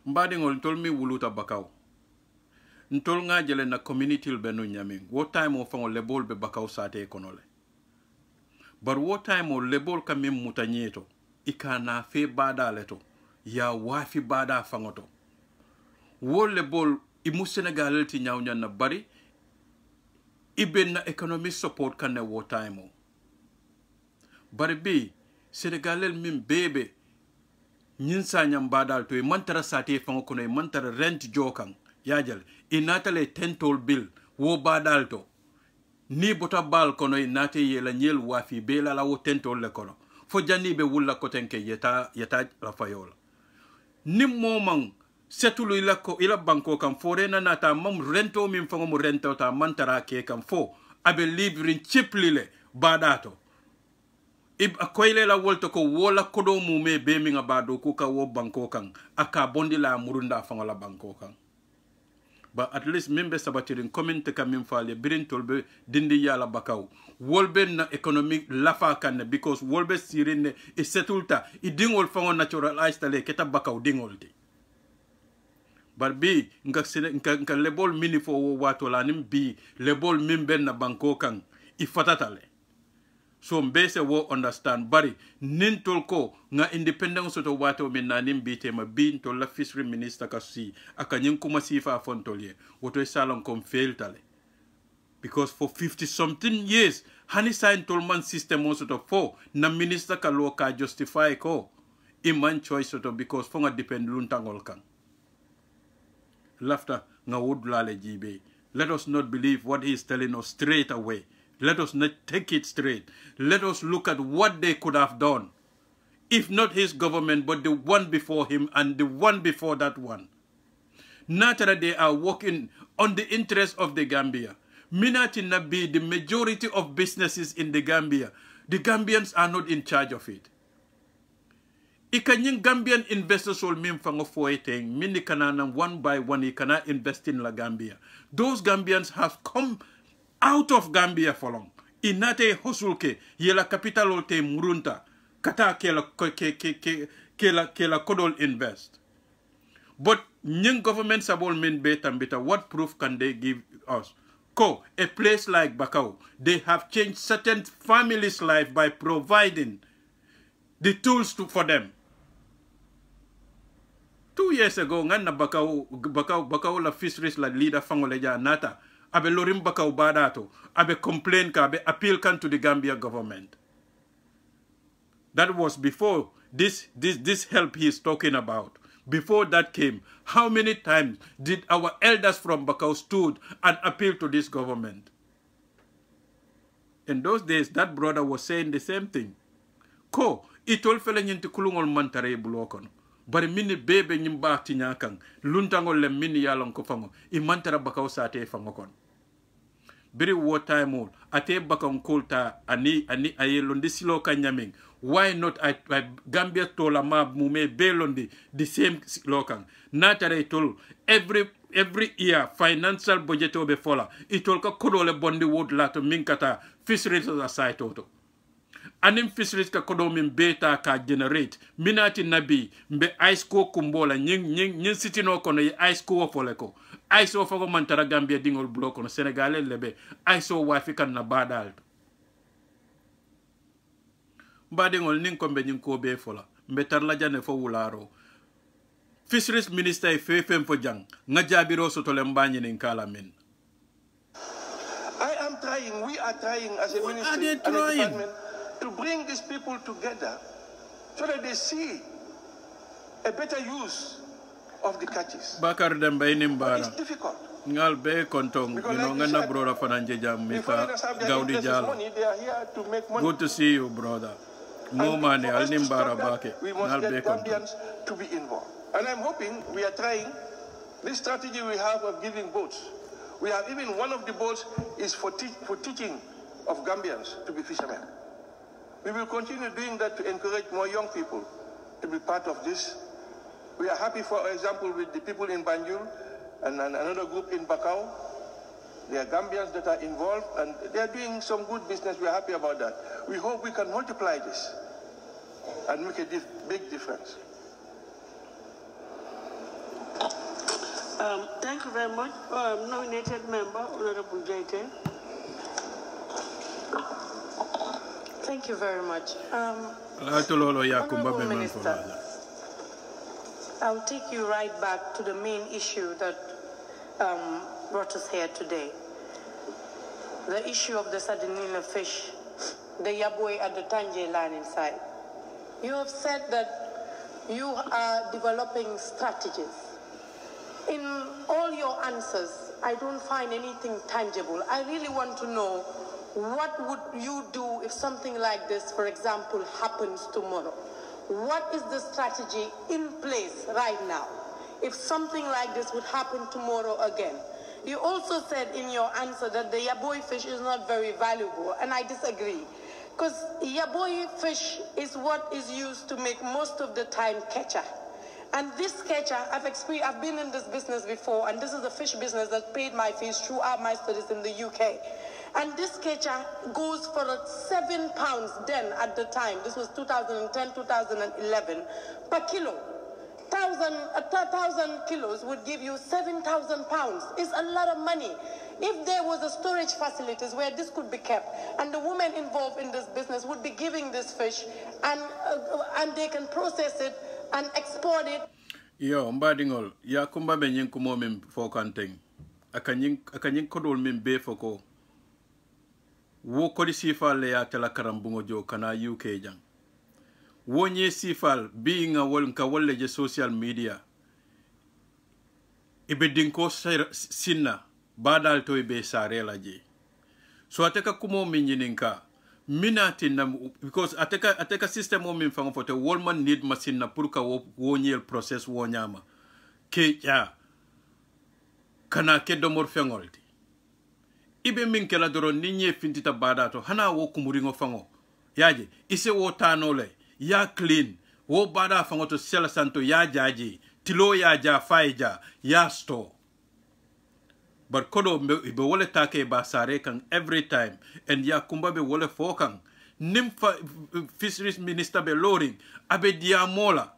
Mbadi ngol ntol mi wuluta bakaw. Ntol nga jele na community benu nyaming. What time o fango lebol be bakaw sate konole. But what time o lebol ka mim mutanyeto. Ika na fe bada leto. Ya wafi bada fangoto. Wo lebol imu Senegal ti nyaw na bari. Iben na economic support kan na what time o. Bari bi Senegalel mim bebe. Nyinsa nyam badal to e mantara sate fango kono e mantara rent jokang. Yajal, inatale tentol bill, wo badalto. ni bota bal kono nate yela nyel wafi bela la wotento le kono fo janni be wulla ko tenke yeta la fayola nim momang setulu ila banko kam forena nata mam rento min fango mo rento ta mantara ke kam fo abe librin chipli le badato akoyle la wolto ko wola kodo mu me be mi ngabado ku ka wo banko kan aka bondi la murunda fango la banko kan but at least membe sabatirin comment ka min faale birin tolbe dindi yala bakaw wolbe na economic lafa kan because wolbe sirine e setulta I dingol fango naturalize tale keta bakaw dingol de but bi nga lebol mini fo wato la nim bi lebol mimbe na banko kan I fatatale so mbese wo understand bari nintol ko nga independence to wato min nanim bite ma bin to la fishery minister ka si aka nyin kuma sifa fontolier woto salon kom failtale because for 50 something years hani sign tolman system also to fo na minister ka lo ka justify ko iman choice to because fo nga depend luntangol kan lafta nga wudlale jibe let us not believe what he is telling us straight away. Let us not take it straight. Let us look at what they could have done. If not his government, but the one before him and the one before that one. Naturally, they are working on the interest of the Gambia. Minati Nabi, the majority of businesses in the Gambia, the Gambians are not in charge of it. Ikanying Gambian investors will mean fango foeteng, mini kanana one by one, ikana invest in La Gambia. Those Gambians have come out of Gambia for long. Inate hosulke yela capital olte murunta kata kela kodol invest. But nying government sabol min betambita, what proof can they give us? Ko a place like Bakau, they have changed certain families' life by providing the tools for them. 2 years ago, ngana Bakau la fisheries la leader fangoleja nata. Abe lorim bakaw badato, abe complain ka, abe appeal kan to the Gambia government. That was before this help he is talking about. Before that came, how many times did our elders from Bakau stood and appeal to this government? In those days, that brother was saying the same thing. Ko, itol fele nyinti kulungol mantare bulokon. Bari mini bebe nyimba tinyakang, luntangol le mini yalong ko fango, imantara Bakau sate fangokon. Biri war time all ate bakam kolta ani ayelondi silo kanyaming why not I Gambia tola ma mume belondi the same lokan natare tol every year financial budget obe fola itol ka kodole bondi wood lato minkata fisheries aside toto anim fisheries ka kodo min beta ka generate minati nabi mbe ice ko kumbola nyin city no kono ice ko fole ko ice o fago mantara Gambia dingol block no Senegalais lebe ice o wafi kan na badal badingol nin ko be nyin ko be fola mbe tar la jane fo wularo fisheries minister fefem fo jang nga jabiro soto le mbani nin kala min I am trying, we are trying as a ministry and a department to bring these people together so that they see a better use of the catches. Bakar Demba Inimbara. It's difficult. Ngal be kontong, you know, ngana brother fananje jam mika Gaudi Jalo. They are here to make money. Good to see you, brother. More money, Al Nimbara Bake. We must get Gambians to be involved. And I'm hoping we are trying this strategy we have of giving boats. We have even one of the boats is for teaching of Gambians to be fishermen. We will continue doing that to encourage more young people to be part of this. We are happy, for example, with the people in Banjul and another group in Bakau. There are Gambians that are involved and they are doing some good business. We are happy about that. We hope we can multiply this and make a big difference. Thank you very much. Nominated member, Honorable Jaiten. Thank you very much. Honorable Minister, I'll take you right back to the main issue that brought us here today. The issue of the Sardinina fish, the Yabwe and the Tanje land inside. You have said that you are developing strategies. In all your answers, I don't find anything tangible. I really want to know, what would you do if something like this, for example, happens tomorrow? What is the strategy in place right now if something like this would happen tomorrow again? You also said in your answer that the yaboy fish is not very valuable, and I disagree. Because yaboy fish is what is used to make most of the time ketchup. And this ketchup, I've been in this business before, and this is the fish business that paid my fees throughout my studies in the UK. And this ketchup goes for £7 then at the time. This was 2010, 2011, per kilo. 1,000 kilos would give you £7,000. It's a lot of money. If there was a storage facilities where this could be kept, and the women involved in this business would be giving this fish, and they can process it and export it. Yo, mbadingol, ya kumba benyin kumo mim fokanteng. Akanyin kodol mim be foko. Wo kodi sifal le ya tela karambungo jo kana UK jang. Wo nye sifal being a wol nka wolle je social media. Ibe dinko sinna badal to ibe sarela je. So ateka kumo minyininka. Minati na, because ateka system o min fango fote wolman need machine na purka wo nyel process wo nyama ke ya kana ke domor fengolti ibe min kala doro ninye fintita badato hana wo kumuringo fango yaje ise wo tanole ya clean wo bada fango to sela santo ya jaji tilo ya ja faija ya store. But kodo be wole take ba sare kan every time, and ya kumba be wole fokang nimfa fisheries minister be loring abe diamola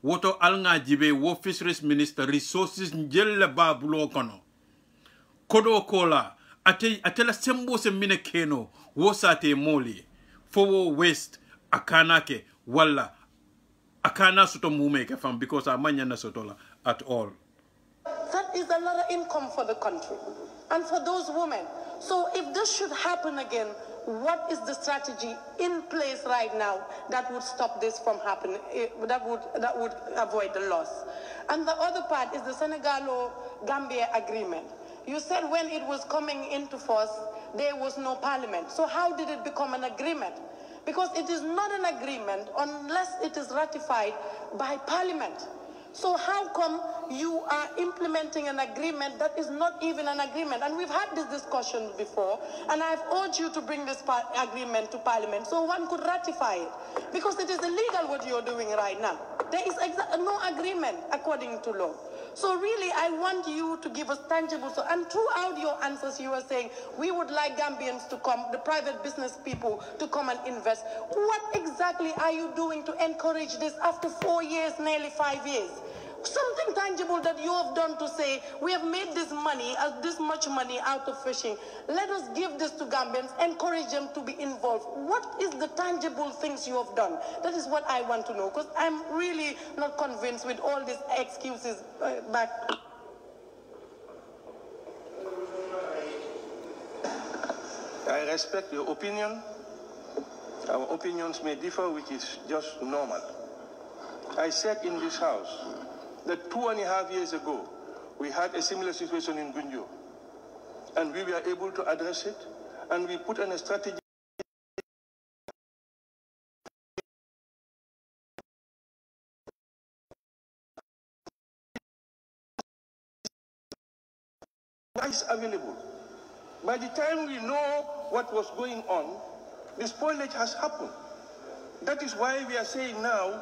woto alnga jibe wo fisheries minister resources njelle ba bulo kono kodo kola atela sembo se mine keno wo sate moli fo wo waste akanake wala akana soto mumeke fam because amanya na sotola at all. That is a lot of income for the country and for those women. So if this should happen again, what is the strategy in place right now that would stop this from happening, that would avoid the loss? And the other part is the Senegal-Gambia agreement. You said when it was coming into force, there was no parliament. So how did it become an agreement? Because it is not an agreement unless it is ratified by parliament. So how come you are implementing an agreement that is not even an agreement? And we've had this discussion before, and I've urged you to bring this agreement to Parliament so one could ratify it. Because it is illegal what you're doing right now. There is no agreement according to law. So really, I want you to give us tangible, and throughout your answers, you are saying, we would like Gambians to come, the private business people to come and invest. What exactly are you doing to encourage this after 4 years, nearly 5 years? Something tangible that you have done to say, we have made this money, this much money out of fishing. Let us give this to Gambians, encourage them to be involved. What is the tangible things you have done? That is what I want to know, because I'm really not convinced with all these excuses back. I respect your opinion. Our opinions may differ, which is just normal. I said in this house that 2.5 years ago, we had a similar situation in Gunjo, and we were able to address it, and we put on a strategy. Is available. By the time we know what was going on, the spoilage has happened. That is why we are saying now,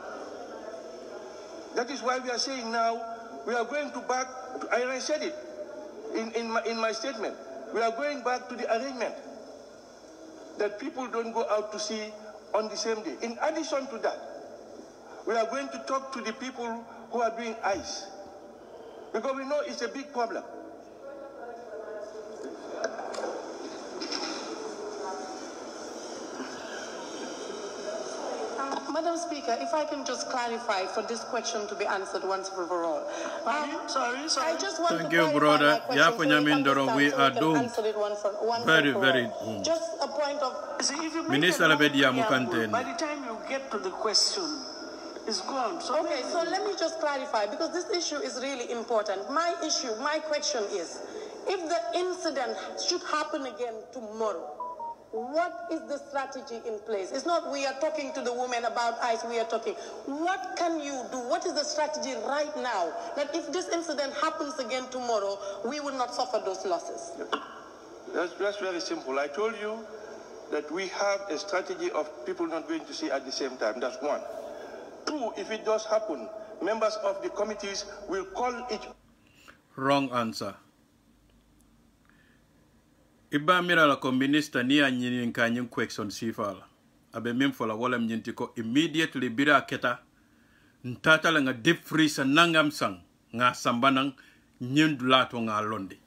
we are going to back, I said it in my statement, we are going back to the arrangement that people don't go out to sea on the same day. In addition to that, we are going to talk to the people who are doing ice, because we know it's a big problem. Madam Speaker, if I can just clarify for this question to be answered once and for all. Sorry. I just want Thank to you, brother. We are doing very just a point of... See, if you Minister Labedia Mukante. By the time you get to the question, it's gone. So okay, so let me just clarify, because this issue is really important. My question is, If the incident should happen again tomorrow, what is the strategy in place? It's not we are talking to the women about ICE, we are talking. What can you do? What is the strategy right now that if this incident happens again tomorrow, we will not suffer those losses? That's very simple. I told you that we have a strategy of people not going to see at the same time. That's one. Two, if it does happen, members of the committees will call each... Wrong answer. Iba mira la ko minister ni anyini nka nyin question sifala. Abe mimfola wala mnyinti ko immediately bira keta ntata la nga deep freeze nangam sang nga sambanang nyindulato nga londi.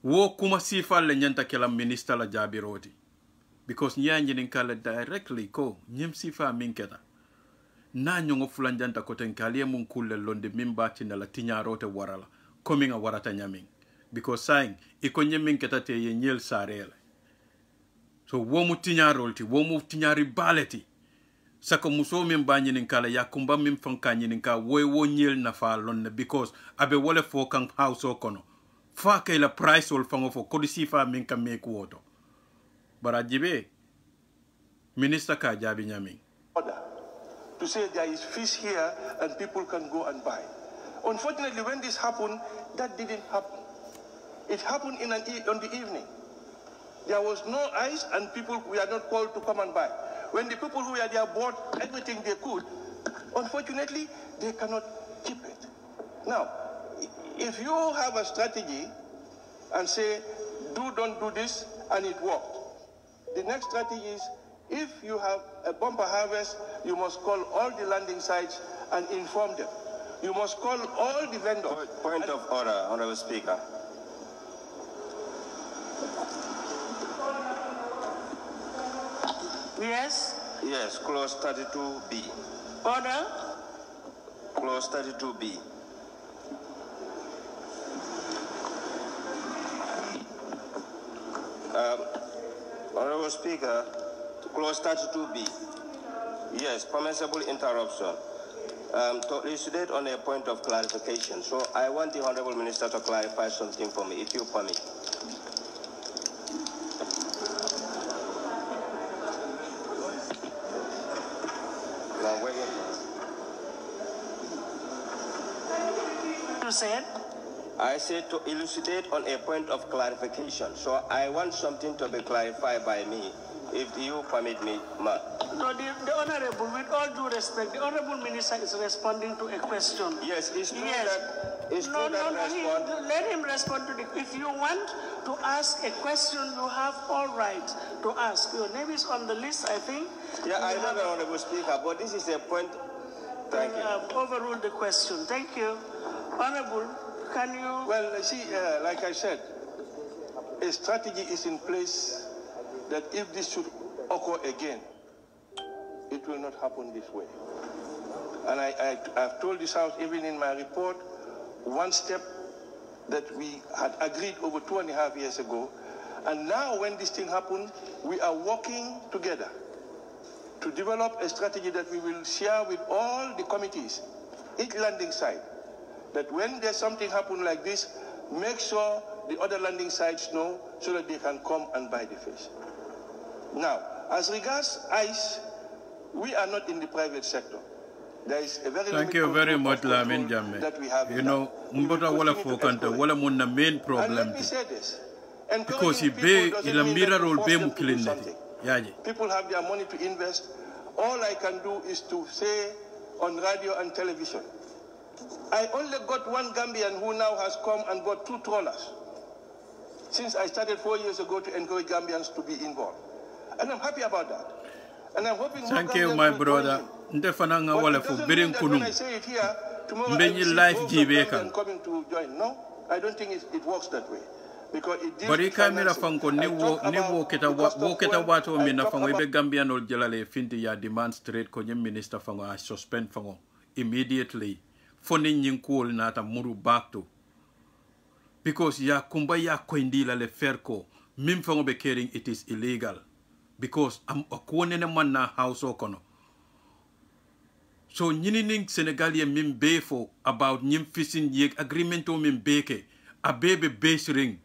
Wo kuma sifala nyanta kela minister la jabiroti. Because nya nyini nka la directly ko nyim sifa minketa. Na nyongo fulanjanta ko tenkalie mun kulle londi mimba tina la tinyarote warala. Coming a warata nyaming. Because saying iko nyemin ketate ye nyel sarele. So womu tinyarolti, womu tinyari baleti. Sako muso mimba nyininkala ya kumba mimfanka nyininka wo nyel na fa lonne because abe wole fo kan house okono. Fa ke la price ol fango fo kodisi fa minka meku woto. Barajibe minister ka jabi nyaming. Order to say there is fish here and people can go and buy. Unfortunately, when this happened, that didn't happen. It happened on the evening. There was no ice and people were not called to come and buy. When the people who were there bought everything they could, unfortunately, they cannot keep it. Now, if you have a strategy and say, don't do this, and it worked, the next strategy is, if you have a bumper harvest, you must call all the landing sites and inform them. You must call all the vendors. Point of order, Honorable Speaker. Yes? Yes, clause 32B. Order? Clause 32B. Honorable Speaker, clause 32B. Yes, permissible interruption. To elucidate on a point of clarification. So I want the Honorable Minister to clarify something for me, if you permit. You said? I said to elucidate on a point of clarification. So I want something to be clarified by me, if you permit me, ma'am. No, the Honorable, with all due respect, the Honorable Minister is responding to a question. Yes, it's true Yes. that... It's true that Let him respond to the... If you want to ask a question, you have all right to ask. Your name is on the list, I think. Yeah, I know the Honorable Speaker, but this is a point... Thank you. Overruled the question. Thank you. Honorable, can you... Well, see, like I said, a strategy is in place that if this should occur again, it will not happen this way. And I've told this House, even in my report, one step that we had agreed over 2.5 years ago. And now when this thing happened, we are working together to develop a strategy that we will share with all the committees, each landing site, that when there's something happen like this, make sure the other landing sites know so that they can come and buy the fish. Now, as regards ICE, we are not in the private sector. There is a very Thank you very much, Lamin Jammeh. That we have. You know, mbota wala fokanta wala munna main problem. And let me say this. Because he be ila mira role be mukilinati. Yaje. People have their money to invest. All I can do is to say on radio and television, I only got one Gambian who now has come and bought 2 trawlers since I started 4 years ago to encourage Gambians to be involved. And I'm happy about that. And I'm hoping Thank you, my brother. Ndefana nga wala fo birin kunum. Mbenyi life jibeka. Coming to join. No, I don't think it works that way. Because it deals Bari kamera fanko ni wo keta wato mi na fango ibe Gambia no jelale finti ya demand straight ko nyem minister fango a suspend fango immediately. Foni nyinkul na ta muru back to. Because ya kumba ya koindila le ferko mim fango be caring it is illegal. Because I'm a kone man na house okono. So nyini ning Senegalia mim befo about nyim fishing yek agreement o mim beke a baby base ring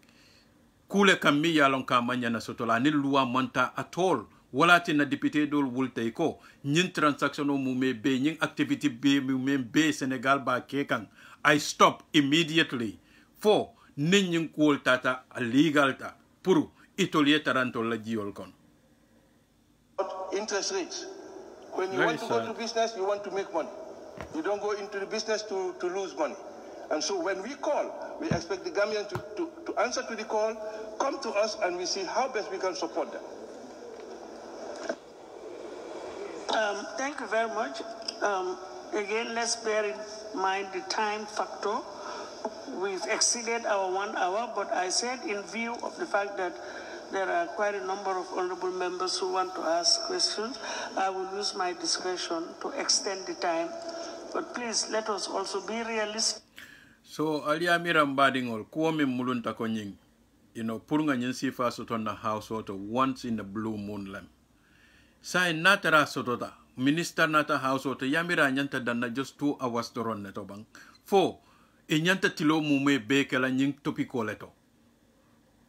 kule kammi yalon ka manyana sotola ni loi manta at all wala tina député dol wulte ko nyin transaction o mume be nyin activity be mume be Senegal ba kekan I stop immediately for nyin ko tata legal ta pour itolier taranto la jiol kon interest rates. When you Very want to go sad. to business, you want to make money. You don't go into the business to lose money. And so when we call, we expect the Gambians to answer to the call, come to us, and we see how best we can support them. Thank you very much. Again, let's bear in mind the time factor. We've exceeded our 1 hour, but I said in view of the fact that there are quite a number of honorable members who want to ask questions, I will use my discretion to extend the time. But please, let us also be realistic. So aliamira mbadingol kuome mulunta ko nying purunga nyin sifa soto na house auto once in a blue moon lam sai natara sotota minister nata house auto yamira nyanta danna just 2 hours to run neto bang fo e nyanta tilo mume bekela nying topiko leto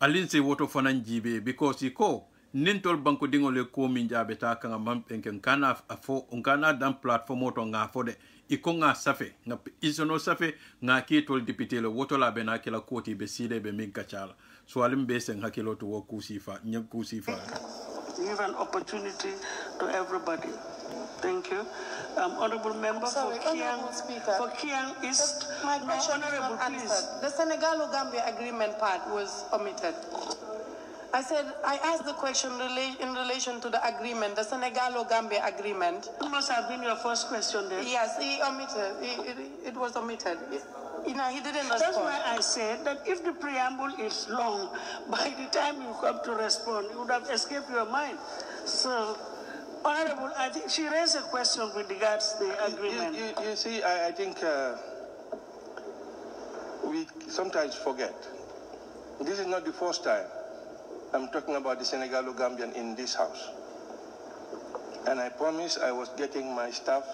alin se woto fanan jibe because iko nintol banko dingole ko min jabe ta kanga mampenken kana afo unkana dan platform auto nga fode iko nga safe nga isono safe nga kitol député le woto la bena kila koti be side be min kachala so alim be sen hakilo to woku sifa nyanku sifa Give an opportunity to everybody. Thank you. Honorable member for Kiang East. My question is Honorable, not answered. The Senegal-Gambia agreement part was omitted. I said, I asked the question in relation to the agreement, the Senegal-Gambia agreement. It must have been your first question then. Yes, he omitted. It was omitted. He didn't respond. That's why I said that if the preamble is long, by the time you come to respond, you would have escaped your mind. So, Honorable, I think she raised a question with regards to the agreement. You see, I think we sometimes forget. This is not the first time I'm talking about the Senegalo-Gambian in this house. And I promised I was getting my staff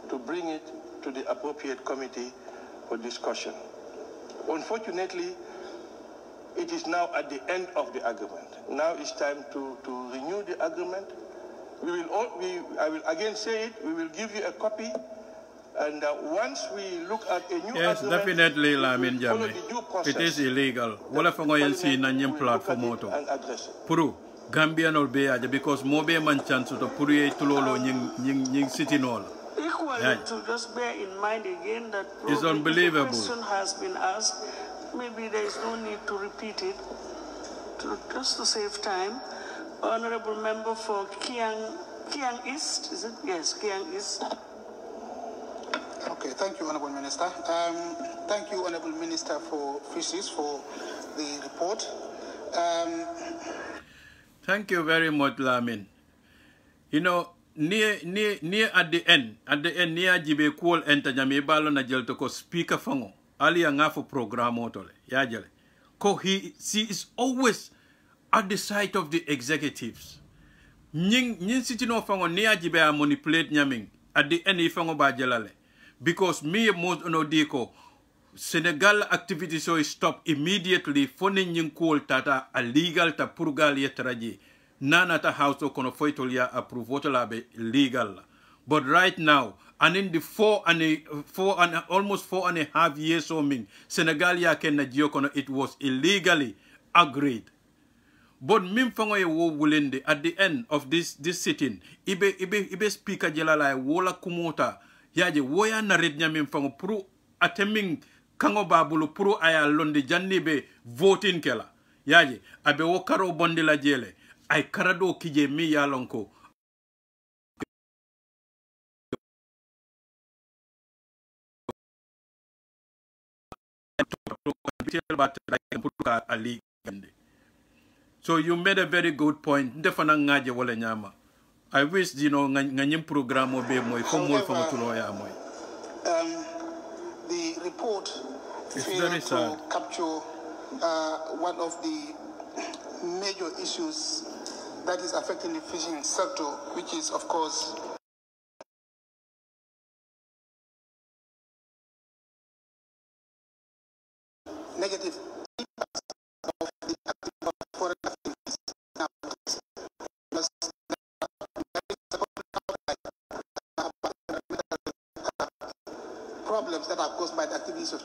to bring it to the appropriate committee for discussion. Unfortunately, it is now at the end of the agreement. Now it's time to renew the agreement. I will again say it, we will give you a copy, and once we look at a new yes agreement, definitely Lamin Jammeh it is illegal wala fango yen si na nyim platform auto puru Gambia no be aja because mobe man chance to puru ye tulolo nying city no Equally, to just bear in mind again that it's unbelievable. If the question has been asked, maybe there is no need to repeat it, just to save time. Honorable member for Kiang East, is it? Yes, Kiang East. Okay, thank you, Honorable Minister. Thank you, Honorable Minister for Fisheries, for the report. Thank you very much, Lamin. Near at the end, near jibe cool enter jame balo na jel to ko speaker fango. Ali ngafo program otole. Yajele. She is always at the side of the executives. Nyin siti no fango near jibe a manipulate nyaming. At the end ifango ba jelale. Because me most no diko Senegal activity so stop immediately fonin nyin cool tata a legal ta purgal yetraji. Nana ta house o kono foitolia approve wotola be legal. But right now, and in the almost 4.5 years or min, Senegal ya ken na kono it was illegally agreed. But mim fango ye wo wulende at the end of this sitting, ibe speaker jelala wola kumota yaje woya na red nyamim fango puru ateming kango babulu puru aya londi janni be voting kela yaje abe wo karo bondi la jele ay karado kije mi yalonko so you made a very good point defana ngaje wala nyama I wish nganyim program be moy fo moy fo tulo ya moy the report failed to capture one of the major issues that is affecting the fishing sector, which is, of course, negative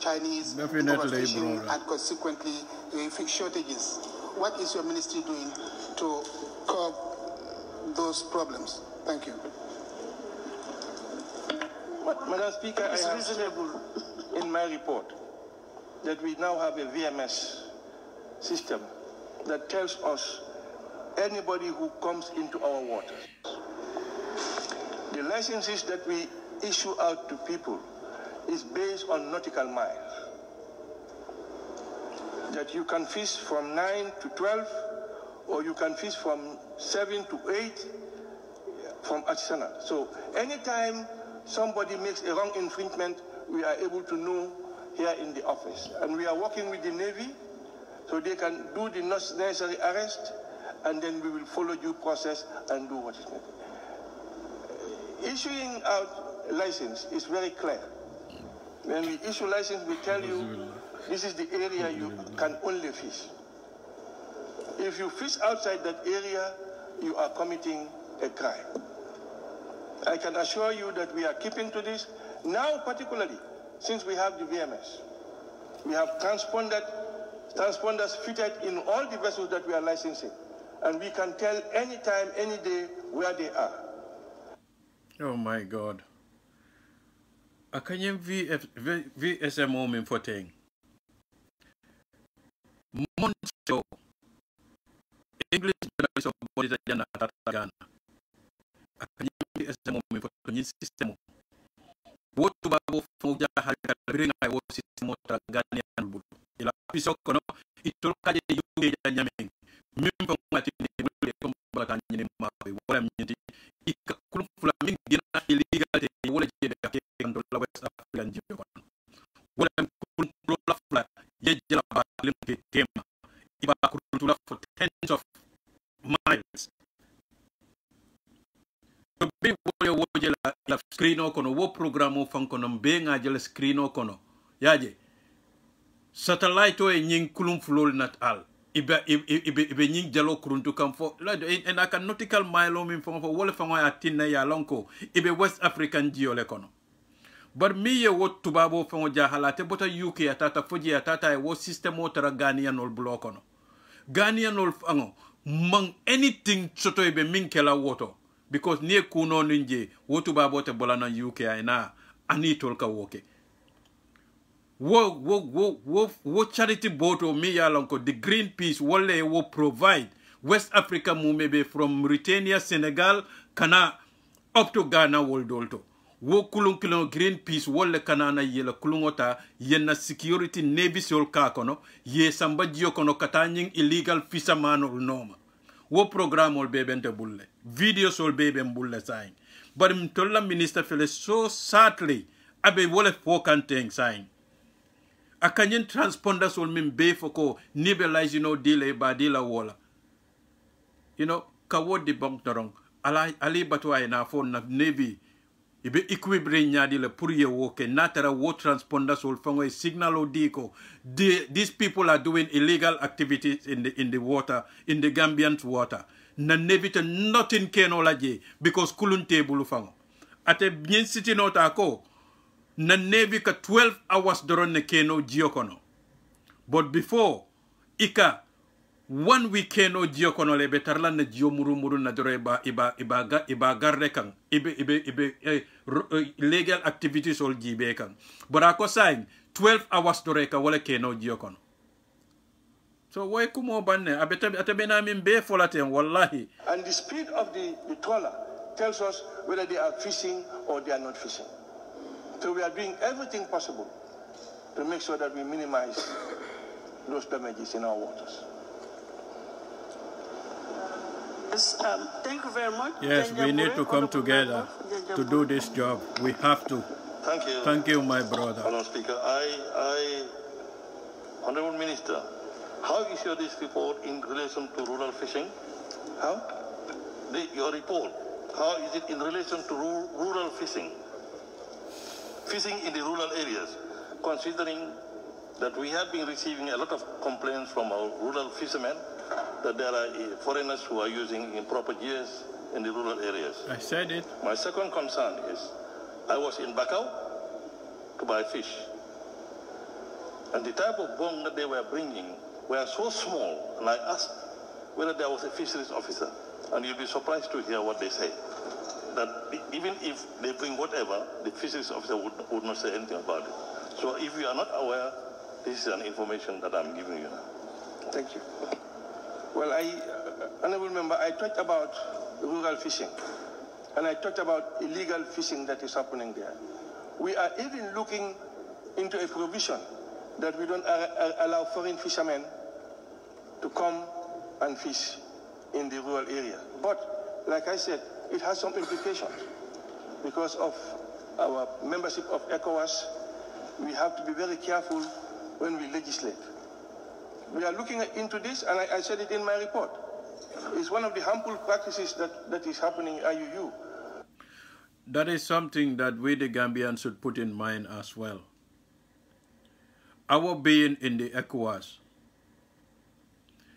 Chinese Definitely, overfishing brother. and consequently fish shortages. What is your ministry doing to curb those problems? Thank you. Madam Speaker, I have said in my report that we now have a VMS system that tells us anybody who comes into our waters. The licenses that we issue out to people is based on nautical miles. That you can fish from 9 to 12, or you can fish from 7 to 8 from artisanal. So anytime somebody makes a wrong infringement, we are able to know here in the office. And we are working with the Navy so they can do the necessary arrest, and then we will follow due process and do what is needed. Issuing out a license is very clear. When we issue license, we tell you this is the area you can only fish. If you fish outside that area, you are committing a crime. I can assure you that we are keeping to this. Now, particularly, since we have the VMS, we have transponders fitted in all the vessels that we are licensing. And we can tell any time, any day, where they are. Oh my God. Akanyem VSMO min foteng. Moncho. English so body jana tatagana. Akanyem VSMO min foteng system. What to babo foja halka bring I was system tagani an bulu. Ila piso kono itol kaje yuge nyameng. Mimpo ngati ni bulu ko baka ni mawe wala mnyiti ikakulu flaming dina illegal te wala jebe ka kendo la West African jebe ko wala kulu la flat yejela ba limke kema iba kulu la for tens of miles to be wo jela la screen kono wo programme fanko no be nga jela screen kono yaje satellite o e nyin kulum flol nat al ibe nying jalo kuruntu kam fo en aka nautical mile min fo wala fa ngoya tinna ya lonko ibe West African jiole kono bar mi ye wo tubabo fa ngo jahalate bota UK atata foji atata e wo system o tara Ghanaian ol block kono Ghanaian ol fango mang anything soto ibe min kela woto because nie kuno ninje wo tubabo te bolana UK na anitol ka woke wo charity boat o mi yalanko the Greenpeace wole wo provide West Africa mumebe from Mauritania, Senegal kana up to Ghana woldolto wo kulun kilo Greenpeace wole kana na yela kulungota yenna security navy sol ka kono ye samba jio kono katanyin illegal fisherman ol noma wo programme ol bebente bulle video sol bebe bulle sain but mtolla minister fele so sadly abe wole fokanteng sain akanyen transponders will mean be foko nibelize dile ba dila wola ka wodi bank dorong ali batwa na phone na navy ibe equilibre nyadi le pour ye woke natara wo transponders will fango signal odiko these people are doing illegal activities in the water in the Gambian water na navy to nothing keno laje because kulun table fango ate bien city nota ko na navy ka 12 hours doron ne keno jiokono but before ika 1 week keno jiokono le betarla na jio muru na doro iba garde kan ibe legal activities ol jibe kan but ako sign 12 hours doro ka wala keno jiokono so way kumo banne atabena min be folaten wallahi and the speed of the trawler tells us whether they are fishing or they are not fishing. So we are doing everything possible to make sure that we minimize those damages in our waters. Yes, thank you very much. Yes, we need to come together to do this job. We have to. Thank you. Thank you, my brother. Madam Speaker, Honorable Minister, how is your this report in relation to rural fishing? How? Your report, how is it in relation to rural fishing? Fishing in the rural areas, considering that we have been receiving a lot of complaints from our rural fishermen that there are foreigners who are using improper gears in the rural areas. I said it. My second concern is, I was in Bakau to buy fish. And the type of bong that they were bringing were so small, and I asked whether there was a fisheries officer, and you'll be surprised to hear what they say. That even if they bring whatever, the fisheries officer would not say anything about it. So if you are not aware, this is an information that I'm giving you now. Thank you. Well, Honorable Member, I talked about rural fishing, and I talked about illegal fishing that is happening there. We are even looking into a provision that we don't allow foreign fishermen to come and fish in the rural area. But, like I said, it has some implications. Because of our membership of ECOWAS, we have to be very careful when we legislate. We are looking into this, and I said it in my report. It's one of the harmful practices that is happening in IUU. That is something that we, the Gambians, should put in mind as well. Our being in the ECOWAS,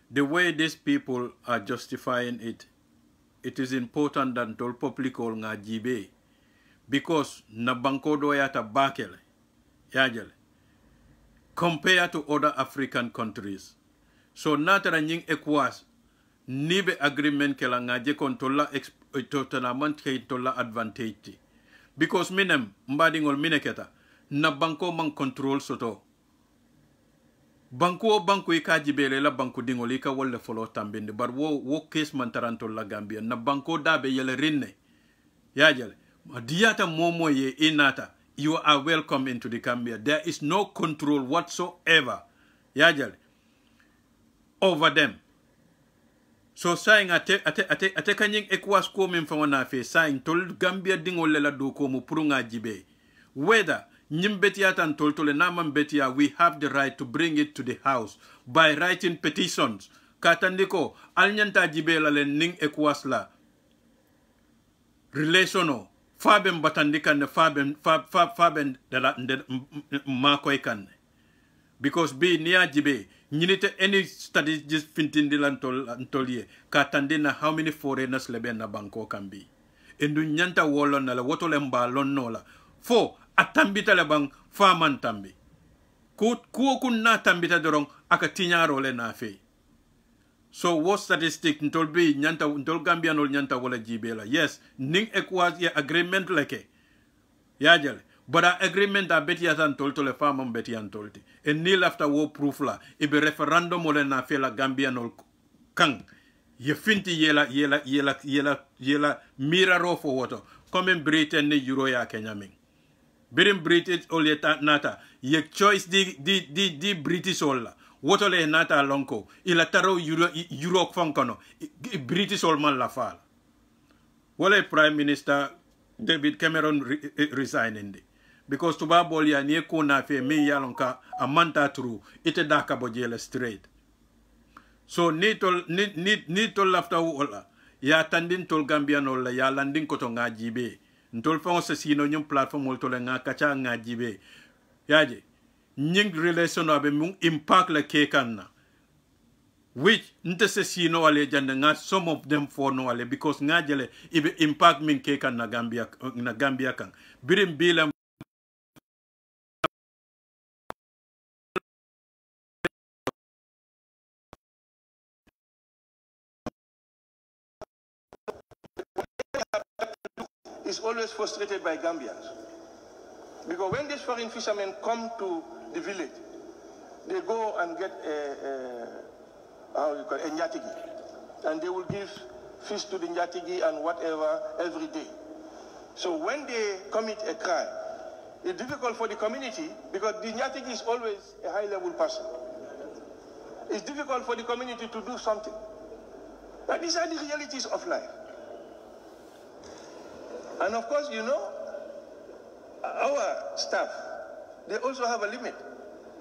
the way these people are justifying it, it is important that all public all nga jibe, because na banko do yata bakele, yajele, compared to other African countries. So natara nying ECOWAS, nibe agreement ke la nga je kontola totanamant ke tola advantage. Because minem mbadingol mineketa, na banko man control soto. Banko ika jibele la banko dingoli ka wolle follow tambinde bar wo case man taranto la Gambia na banko dabe yele rinne yajele diata momo ye inata. You are welcome into the Gambia. There is no control whatsoever yajele over them. So saying ate kanying ECOWAS ko min fa wana fe saying tol Gambia dingol la do ko mu purunga jibe whether Nyimbetiatan toltole naman betia, we have the right to bring it to the house by writing petitions. Katandiko, alnyanta jibela len ning ECOWAS la. Relationo, faben batandika ne faben de makoikan. Because be near jibe, nyinite any studies just fintindilan tolye, katandina how many foreigners leben na banko can be. Endu nyanta wolon na la wotolemba lon nola. For atambita lebang faman tambi. Kuo kun na tambita dorong akatinya role na fe. So what statistic ntol bi nyanta ntol Gambia nol nyanta wala jibela. Yes, ning ECOWAS ya agreement leke. Yajale. But agreement a beti atan toltole faman beti antolti. And nil after war proof la ibe referendum ole na fe la Gambia nol kang. Ye finti yela miraro for water. Come Britain ni euro ya Kenyaming. Birim British ole nata ye choice di British olla wotole nata lonko ila taro euro fankono British all man la fal wala Prime Minister David Cameron resigning because tuba bol ya ni ko na fe me yalonka amanta true ite daka bojele straight so ni tol lafta wala ya tandin tol Gambia no la ya landing ko to ngajibe ntol fa se sino nyum platform wol tole nga kacha nga jibe yaje nying relation abe mung impact la kekanna which nte se sino wale jande nga some of them for no wale because nga jele ibe impact min kekan na Gambia kan birim bilam is always frustrated by Gambians. Because when these foreign fishermen come to the village, they go and get a njatigi. And they will give fish to the njatigi and whatever every day. So when they commit a crime, it's difficult for the community because the njatigi is always a high-level person. It's difficult for the community to do something. But these are the realities of life. And of course, you know, our staff, they also have a limit.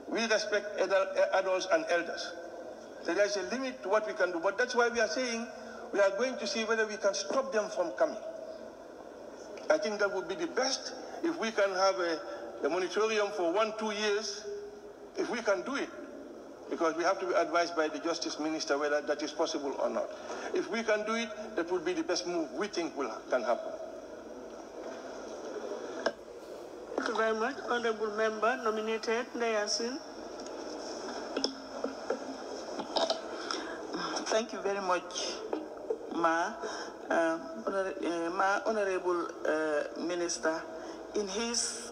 We respect adults and elders. So there's a limit to what we can do. But that's why we are saying we are going to see whether we can stop them from coming. I think that would be the best if we can have a moratorium for 1-2 years, if we can do it. Because we have to be advised by the Justice Minister whether that is possible or not. If we can do it, that would be the best move we think can happen. Thank you very much. Honorable Member nominated Ndayasin. Thank you very much, Ma. Honorable Minister, in his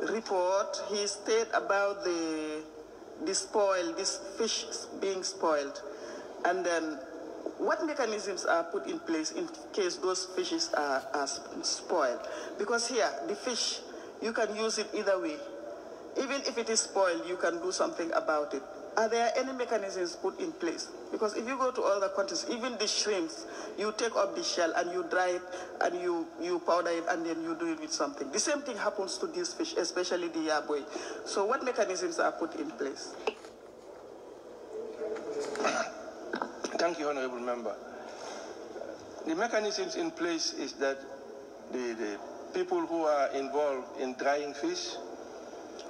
report, he stated about this fish being spoiled, and then what mechanisms are put in place in case those fishes are spoiled? Because here, the fish, you can use it either way. Even if it is spoiled, you can do something about it. Are there any mechanisms put in place? Because if you go to other countries, even the shrimps, you take off the shell and you dry it and you powder it and then you do it with something. The same thing happens to these fish, especially the yaboy. So what mechanisms are put in place? Thank you, Honorable Member. The mechanisms in place is that the people who are involved in drying fish,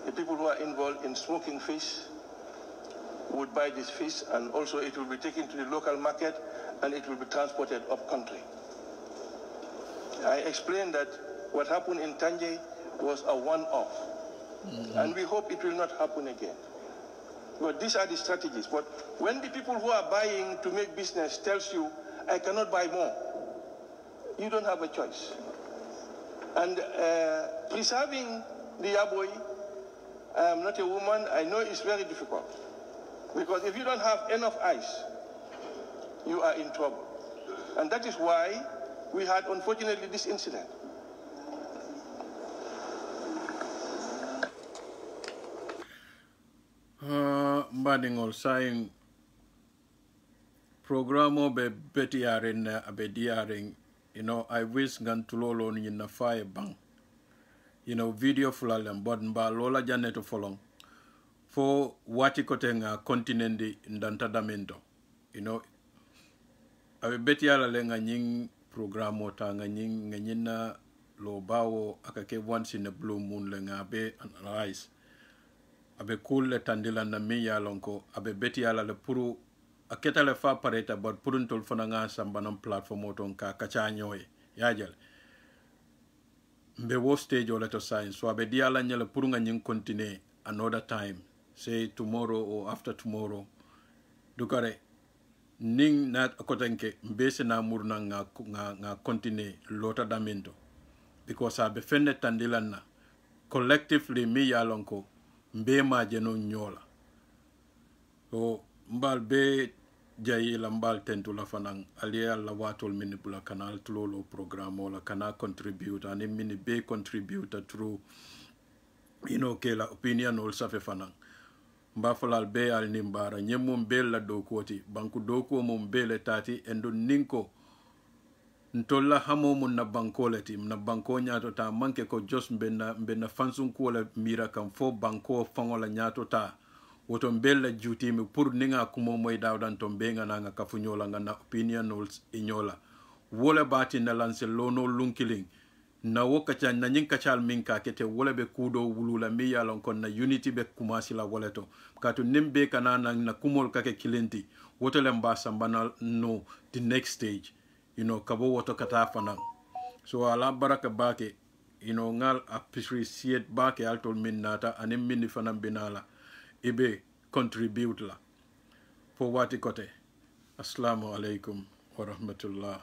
the people who are involved in smoking fish, would buy this fish, and also it will be taken to the local market and it will be transported up country. I explained that what happened in Tanje was a one-off, and we hope it will not happen again. But these are the strategies. But when the people who are buying to make business tells you, I cannot buy more, you don't have a choice. And preserving the yaboy, I am not a woman, I know it's very difficult. Because if you don't have enough ice, you are in trouble. And that is why we had, unfortunately, this incident. Mbadingol saying programo be betiarin abe diaring, I wish gantulolo ni na fire bang. Video fulalem bodnba lola janeto folong. For wati kotenga continent di ndantadamento, abe beti ala lenga nying programo ta nga nyina lo bawo akake once in a blue moon lenga abe analyze abe cool le tandila na mi ya lonko abe beti ala le puru aketa le fa pareta but purun tol fana nga sambanam platform oton ka kachanyoy yajel mbe wo stage o leto science so abe diala nyele puru nga nying continue another time, say tomorrow or after tomorrow, dukare ning nat akotenke mbese na murna nga continue lota damento because abe fende tandilanna collectively mi yalonko mbe majeno nyola so mbal be jayi la mbal tentu la fanang alia la watol minibula kanal tulolo programo la kana contribute and mini be contributor through ke la opinion ol safe fanang mbafalal be al nimbara nyemum bel la dokoti banku doko mum bele tati endo ninko ntolla hamo mun na bankoleti na banko nyato ta manke ko jos mbenna fansun ko la mira kam fo banko fangola nyato ta woto bella juti mi pour ninga kumo moy dawdan to benga nga kafunyola nga na opinion ol inyola wole bati na lance lono lunkiling na wokacha na nyinka chal minka kete wole be kudo wulula mi yalon kon na unity be kumasi la woleto katu nimbe kana na kumol kake kilenti woto le mbasa mbana no the next stage kabo woto kata fana so ala baraka bake ngal appreciate bake altol minnata anim minni fana binala ibe contribute la for wati kote. Assalamu alaikum wa rahmatullah.